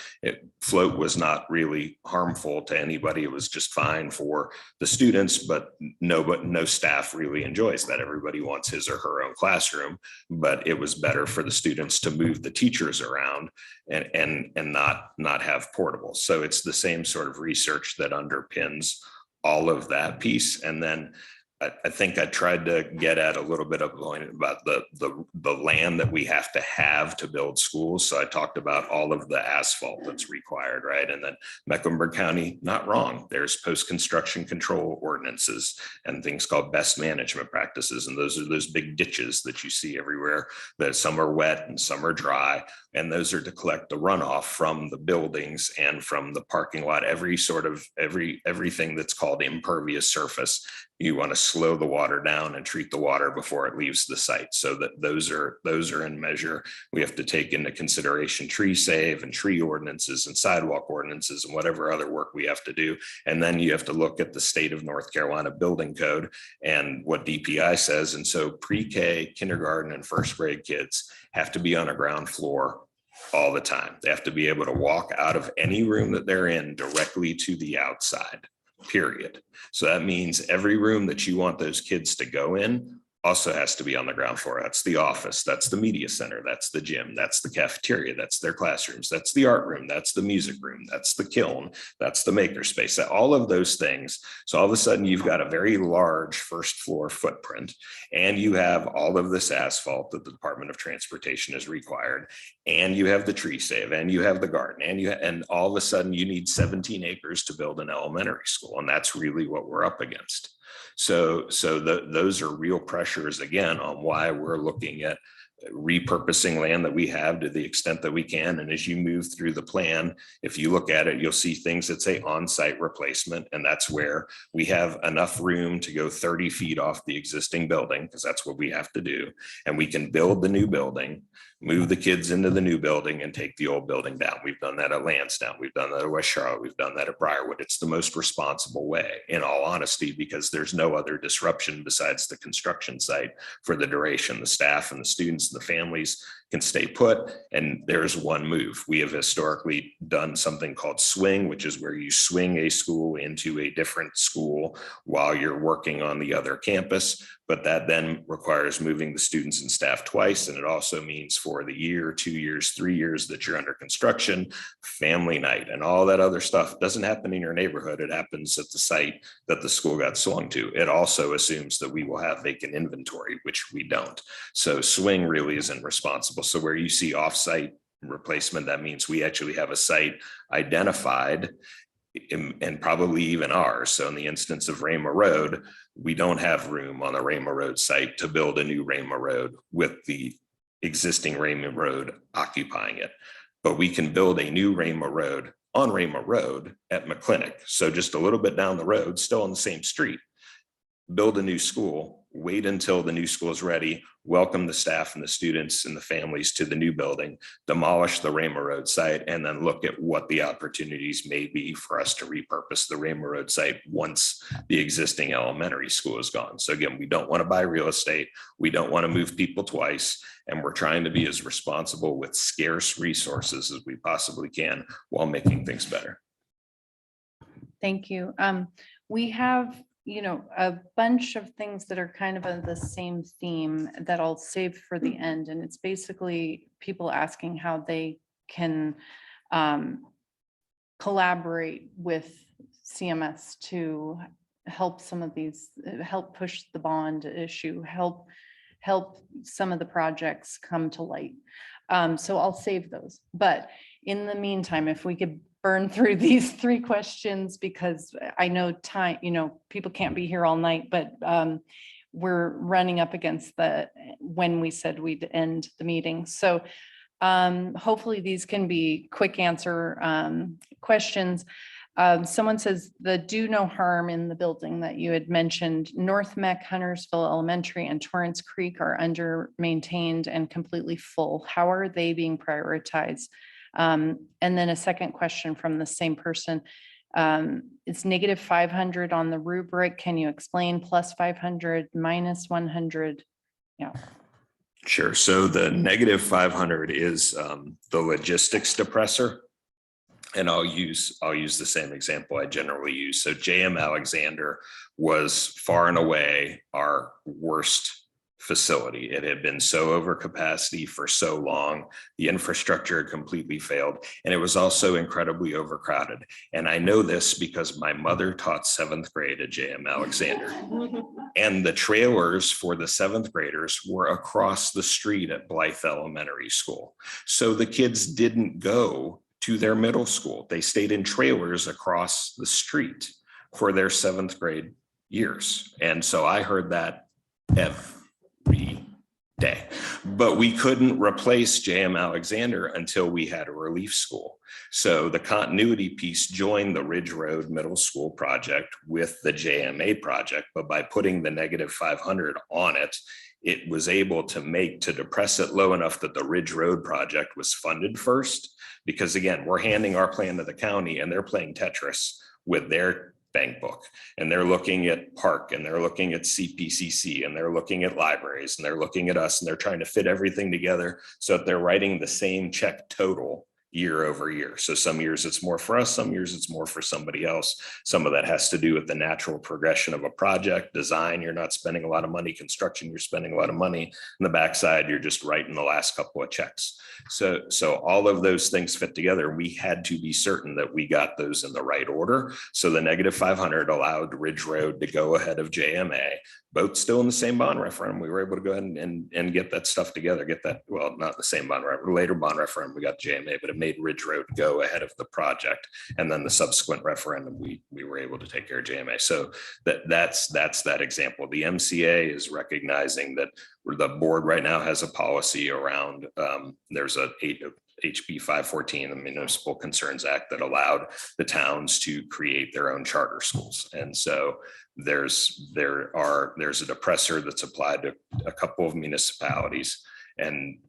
float was not really harmful to anybody. It was just fine for the students, but no staff really enjoys that. Everybody wants his or her own classroom, but it was better for the students to move the teachers around and not have portables. So it's the same sort of research that underpins all of that piece. And then I think I tried to get at a little bit of going about the land that we have to build schools. So I talked about all of the asphalt that's required, right? And then Mecklenburg County, not wrong. There's post-construction control ordinances and things called best management practices. And those are those big ditches that you see everywhere, that some are wet and some are dry. And those are to collect the runoff from the buildings and from the parking lot, everything that's called impervious surface. You want to slow the water down and treat the water before it leaves the site. So that those are in measure. We have to take into consideration tree save and tree ordinances and sidewalk ordinances and whatever other work we have to do. And then you have to look at the state of North Carolina building code and what DPI says. And so pre-K, kindergarten, and first grade kids have to be on a ground floor all the time. They have to be able to walk out of any room that they're in directly to the outside. Period. So that means every room that you want those kids to go in also has to be on the ground floor. That's the office, that's the media center, that's the gym, that's the cafeteria, that's their classrooms, that's the art room, that's the music room, that's the kiln, that's the makerspace, all of those things. So all of a sudden you've got a very large first floor footprint, and you have all of this asphalt that the Department of Transportation has required, and you have the tree save, and you have the garden, and all of a sudden you need 17 acres to build an elementary school. And that's really what we're up against. So those are real pressures, again, on why we're looking at repurposing land that we have to the extent that we can. And as you move through the plan, if you look at it, you'll see things that say on-site replacement. And that's where we have enough room to go 30 feet off the existing building, because that's what we have to do. And we can build the new building, move the kids into the new building, and take the old building down. We've done that at Lansdowne. We've done that at West Charlotte. We've done that at Briarwood. It's the most responsible way, in all honesty, because there's no other disruption besides the construction site for the duration. The staff and the students and the families can stay put, and there's one move. We have historically done something called swing, which is where you swing a school into a different school while you're working on the other campus. But that then requires moving the students and staff twice. And it also means for the year, 2 years, 3 years that you're under construction, family night and all that other stuff doesn't happen in your neighborhood. It happens at the site that the school got swung to. It also assumes that we will have vacant inventory, which we don't. So swing really isn't responsible. So where you see offsite replacement, that means we actually have a site identified, and probably even ours. So in the instance of Rama Road, we don't have room on the Rama Road site to build a new Rama Road with the existing Rama Road occupying it. But we can build a new Rama Road on Rama Road at McClinic. So just a little bit down the road, still on the same street, build a new school, wait until the new school is ready, welcome the staff and the students and the families to the new building, demolish the Rama Road site, and then look at what the opportunities may be for us to repurpose the Rama Road site once the existing elementary school is gone. So again, we don't want to buy real estate. We don't want to move people twice. And we're trying to be as responsible with scarce resources as we possibly can while making things better. Thank you. We have, a bunch of things that are kind of on the same theme that I'll save for the end. And it's basically people asking how they can collaborate with CMS to help some of these, help push the bond issue, help some of the projects come to light. So I'll save those. But in the meantime, if we could burn through these 3 questions because I know time, people can't be here all night, but we're running up against when we said we'd end the meeting. So hopefully these can be quick answer questions. Someone says the do no harm in the building that you had mentioned, North Mech, Huntersville Elementary and Torrance Creek are under maintained and completely full. How are they being prioritized? And then a second question from the same person. It's negative 500 on the rubric. Can you explain plus 500, minus 100? Yeah. Sure. So the negative 500 is the logistics depressor. And I'll use the same example I generally use. So JM Alexander was far and away our worst facility. It had been so over capacity for so long. The infrastructure had completely failed. And it was also incredibly overcrowded. And I know this because my mother taught 7th grade at JM Alexander. And the trailers for the 7th graders were across the street at Blythe Elementary School. So the kids didn't go to their middle school. They stayed in trailers across the street for their 7th grade years. And so I heard that every day, but we couldn't replace JM Alexander until we had a relief school. So the continuity piece joined the Ridge Road Middle School project with the JMA project, but by putting the negative 500 on it, it was able to depress it low enough that the Ridge Road project was funded first. Because again, we're handing our plan to the county and they're playing Tetris with their bank book. And they're looking at park and they're looking at CPCC and they're looking at libraries and they're looking at us and they're trying to fit everything together so that they're writing the same check total year over year. So some years it's more for us, some years it's more for somebody else. Some of that has to do with the natural progression of a project. Design, you're not spending a lot of money. Construction, you're spending a lot of money. On the backside, you're just writing the last couple of checks. So all of those things fit together. We had to be certain that we got those in the right order. So the negative 500 allowed Ridge Road to go ahead of JMA, both still in the same bond referendum. We were able to go ahead and get that stuff together, well, not the same bond referendum, later bond referendum, we got JMA, but it made Ridge Road go ahead of the project. And then the subsequent referendum, we were able to take care of JMA. So that's that example. The MCA is recognizing that the board right now has a policy around, there's a HB 514, the Municipal Concerns Act, that allowed the towns to create their own charter schools. And so there's a depressor that's applied to a couple of municipalities.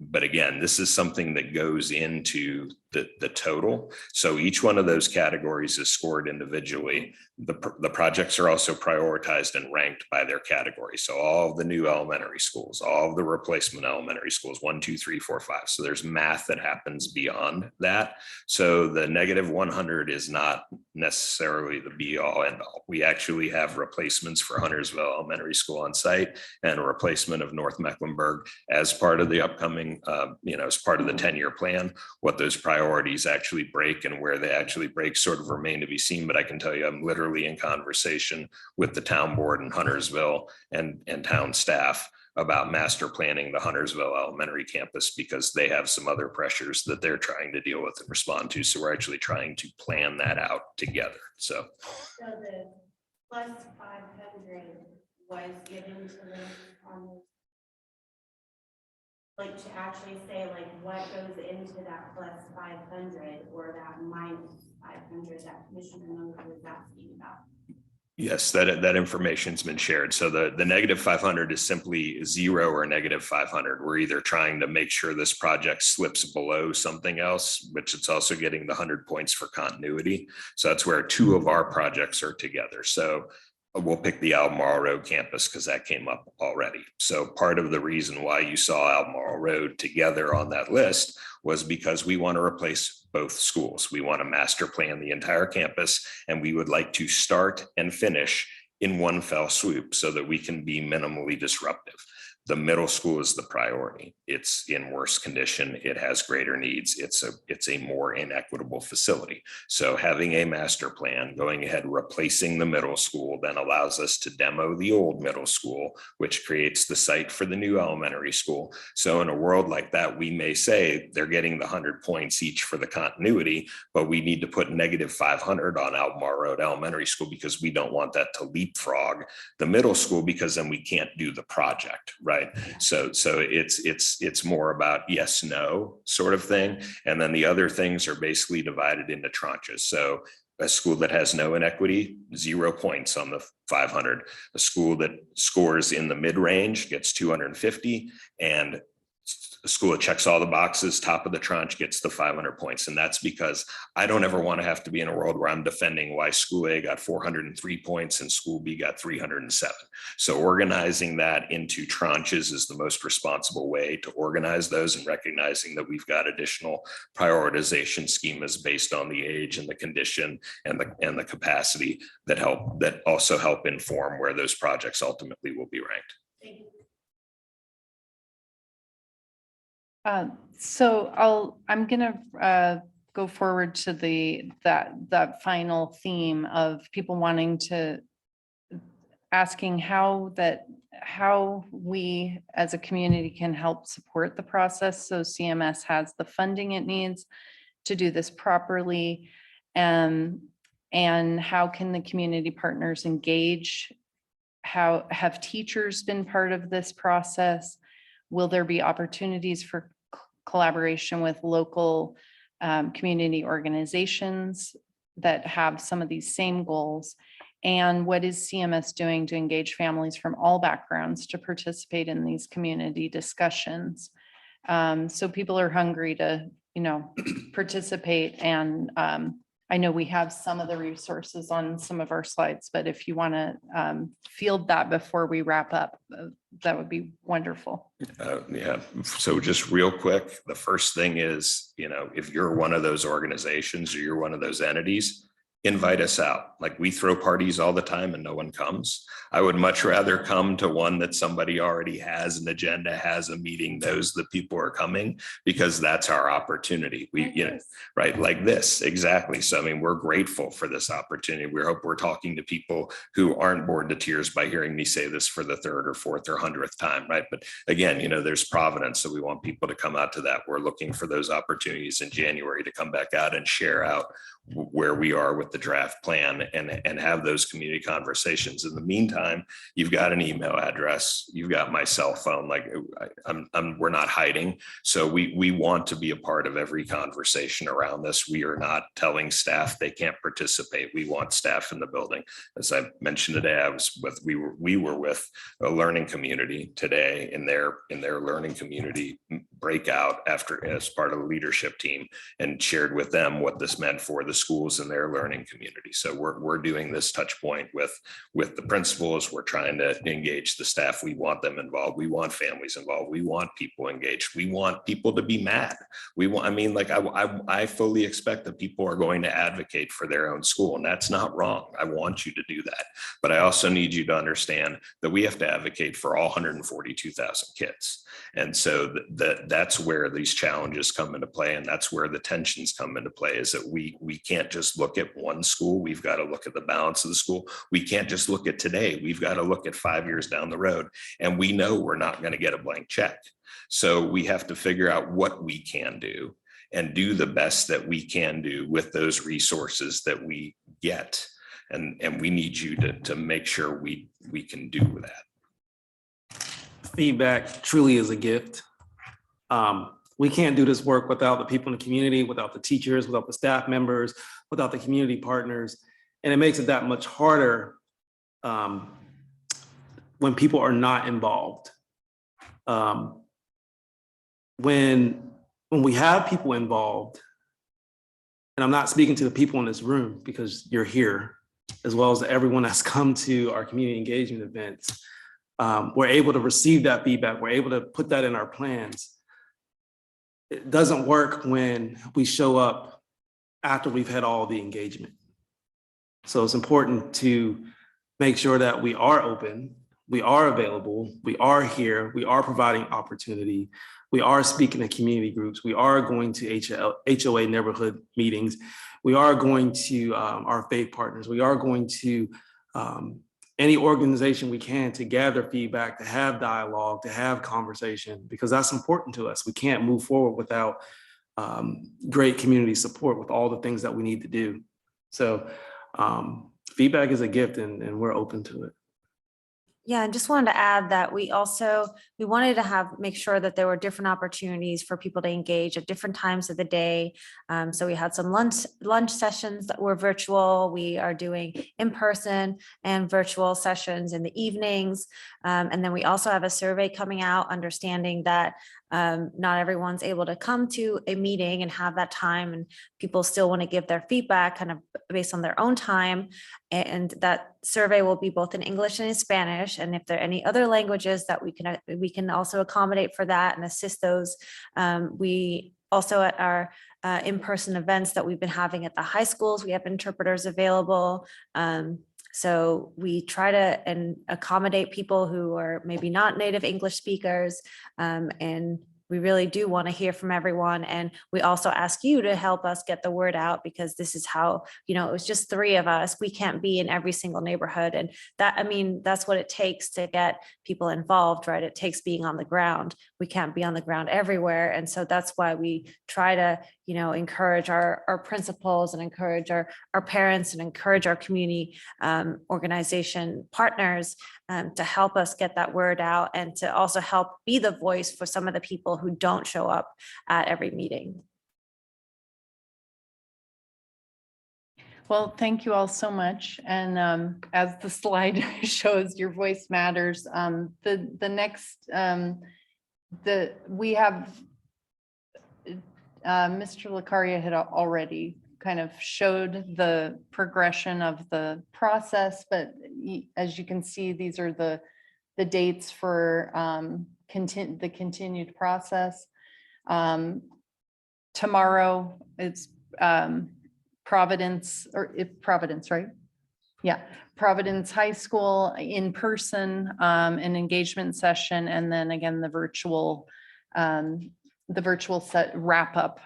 But again, this is something that goes into the total. So each one of those categories is scored individually. The projects are also prioritized and ranked by their category. So all of the new elementary schools, all of the replacement elementary schools, 1, 2, 3, 4, 5. So there's math that happens beyond that. So the negative 100 is not necessarily the be all end all. We actually have replacements for Huntersville Elementary School on site and a replacement of North Mecklenburg as part of the upcoming, as part of the 10-year plan. What those priorities actually break and where they actually break sort of remain to be seen. But I can tell you, I'm literally in conversation with the town board in Huntersville and town staff about master planning the Huntersville Elementary campus because they have some other pressures that they're trying to deal with and respond to. So we're actually trying to plan that out together. So the plus 500 was given to them on the, like, to actually say like what goes into that plus 500 or that minus 500 that Commissioner Miller was asking about. yes, that information's been shared. So the negative 500 is simply 0 or negative 500. We're either trying to make sure this project slips below something else, which it's also getting the 100 points for continuity. So that's where 2 of our projects are together. So we'll pick the Albemarle Road campus because that came up already. So part of the reason why you saw Albemarle Road together on that list was because we want to replace both schools. We want to master plan the entire campus, and we would like to start and finish in one fell swoop so that we can be minimally disruptive. The middle school is the priority. It's in worse condition. It has greater needs. It's a more inequitable facility. So having a master plan, going ahead, replacing the middle school, then allows us to demo the old middle school, which creates the site for the new elementary school. So in a world like that, we may say they're getting the 100 points each for the continuity, but we need to put -500 on Albemarle Road Elementary School because we don't want that to leapfrog the middle school, because then we can't do the project, right? So it's more about yes, no sort of thing. And then the other things are basically divided into tranches. So a school that has no inequity, 0 points on the 500. A school that scores in the mid-range gets 250, and a school that checks all the boxes, top of the tranche, gets the 500 points. And that's because I don't ever want to have to be in a world where I'm defending why school A got 403 points and school B got 307. So organizing that into tranches is the most responsible way to organize those, and recognizing that we've got additional prioritization schemas based on the age and the condition and the capacity that also help inform where those projects ultimately will be ranked. So I'm gonna go forward to that final theme of people wanting to asking how we as a community can help support the process. So CMS has the funding it needs to do this properly. And how can the community partners engage? How have teachers been part of this process? Will there be opportunities for collaboration with local community organizations that have some of these same goals? And what is CMS doing to engage families from all backgrounds to participate in these community discussions? So people are hungry to, participate. And I know we have some of the resources on some of our slides, but if you want to field that before we wrap up, that would be wonderful. Yeah. So just real quick, the first thing is, if you're one of those organizations or you're one of those entities, invite us out. Like, we throw parties all the time and no one comes. I would much rather come to one that somebody already has an agenda, has a meeting, knows that people are coming, because that's our opportunity. Right, like this, exactly. So, I mean, we're grateful for this opportunity. We hope we're talking to people who aren't bored to tears by hearing me say this for the 3rd or 4th or 100th time, right? But again, there's Providence, so we want people to come out to that. We're looking for those opportunities in January to come back out and share out where we are with the draft plan and have those community conversations. In the meantime, you've got an email address, you've got my cell phone. Like, we're not hiding. So we want to be a part of every conversation around this. We are not telling staff they can't participate. We want staff in the building. As I mentioned today, we were with a learning community today in their learning community breakout as part of the leadership team, and shared with them what this meant for the schools and their learning community. So we're doing this touch point with the principals. We're trying to engage the staff. We want them involved. We want families involved. We want people engaged. We want people to be mad. I fully expect that people are going to advocate for their own school, and that's not wrong. I want you to do that. But I also need you to understand that we have to advocate for all 142,000 kids. And so that's where these challenges come into play. And that's where the tensions come into play, is that we can't just look at one school. We've got to look at the balance of the school. We can't just look at today. We've got to look at 5 years down the road. And we know we're not going to get a blank check. So we have to figure out what we can do and do the best that we can do with those resources that we get. And we need you to make sure we can do that. Feedback truly is a gift. We can't do this work without the people in the community, without the teachers, without the staff members, without the community partners. And it makes it that much harder when people are not involved. When we have people involved, and I'm not speaking to the people in this room because you're here, as well as everyone that's come to our community engagement events, we're able to receive that feedback. We're able to put that in our plans. It doesn't work when we show up after we've had all the engagement. So it's important to make sure that we are open, we are available, we are here, we are providing opportunity, we are speaking to community groups, we are going to HOA neighborhood meetings, we are going to our faith partners, we are going to any organization we can to gather feedback, to have dialogue, to have conversation, because that's important to us. We can't move forward without great community support with all the things that we need to do. So feedback is a gift, and we're open to it. Yeah, and just wanted to add that we wanted to make sure that there were different opportunities for people to engage at different times of the day. So we had some lunch sessions that were virtual. We are doing in-person and virtual sessions in the evenings. And then we also have a survey coming out, understanding that not everyone's able to come to a meeting and have that time, and people still want to give their feedback kind of based on their own time. And that survey will be both in English and in Spanish. And if there are any other languages that we can also accommodate for that and assist those. We also, at our in-person events that we've been having at the high schools, we have interpreters available. So we try to accommodate people who are maybe not native English speakers, and we really do want to hear from everyone. And we also ask you to help us get the word out, because this is how, it was just 3 of us. We can't be in every single neighborhood. And that's what it takes to get people involved, right? It takes being on the ground. We can't be on the ground everywhere. And so that's why we try to, encourage our principals and encourage our parents and encourage our community organization partners to help us get that word out, and to also help be the voice for some of the people who don't show up at every meeting. Well, thank you all so much. And as the slide shows, your voice matters. The next, we have Mr. Lucaria had already kind of showed the progression of the process, but as you can see, these are the dates for the continued process. Tomorrow it's Providence, right? Yeah, Providence High School in person, an engagement session, and then again the virtual set wrap up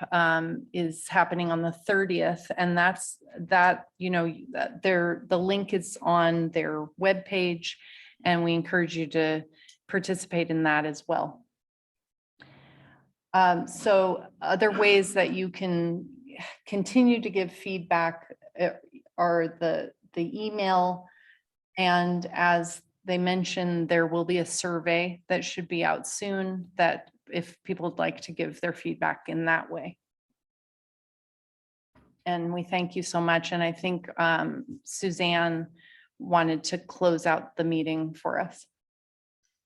is happening on the 30th, and the link is on their webpage, and we encourage you to participate in that as well. So other ways that you can continue to give feedback are the email, and as they mentioned, there will be a survey that should be out soon, that if people would like to give their feedback in that way. And we thank you so much. And I think Suzanne wanted to close out the meeting for us.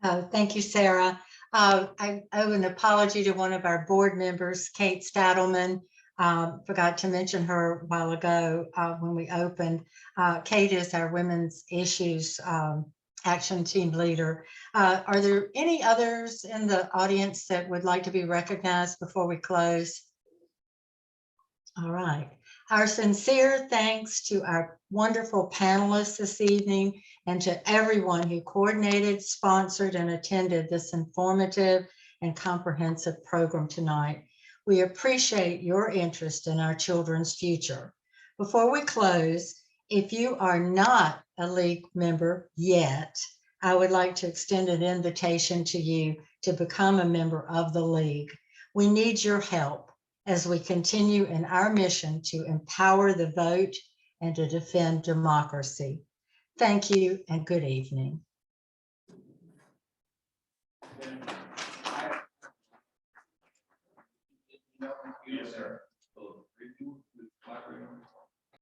Thank you, Sarah. I owe an apology to one of our board members, Kate Stadelman. Forgot to mention her a while ago when we opened. Kate is our Women's Issues Action Team leader. Are there any others in the audience that would like to be recognized before we close? All right. Our sincere thanks to our wonderful panelists this evening, and to everyone who coordinated, sponsored, and attended this informative and comprehensive program tonight. We appreciate your interest in our children's future. Before we close, if you are not a League member yet, I would like to extend an invitation to you to become a member of the League. We need your help as we continue in our mission to empower the vote and to defend democracy. Thank you and good evening. Yes, sir.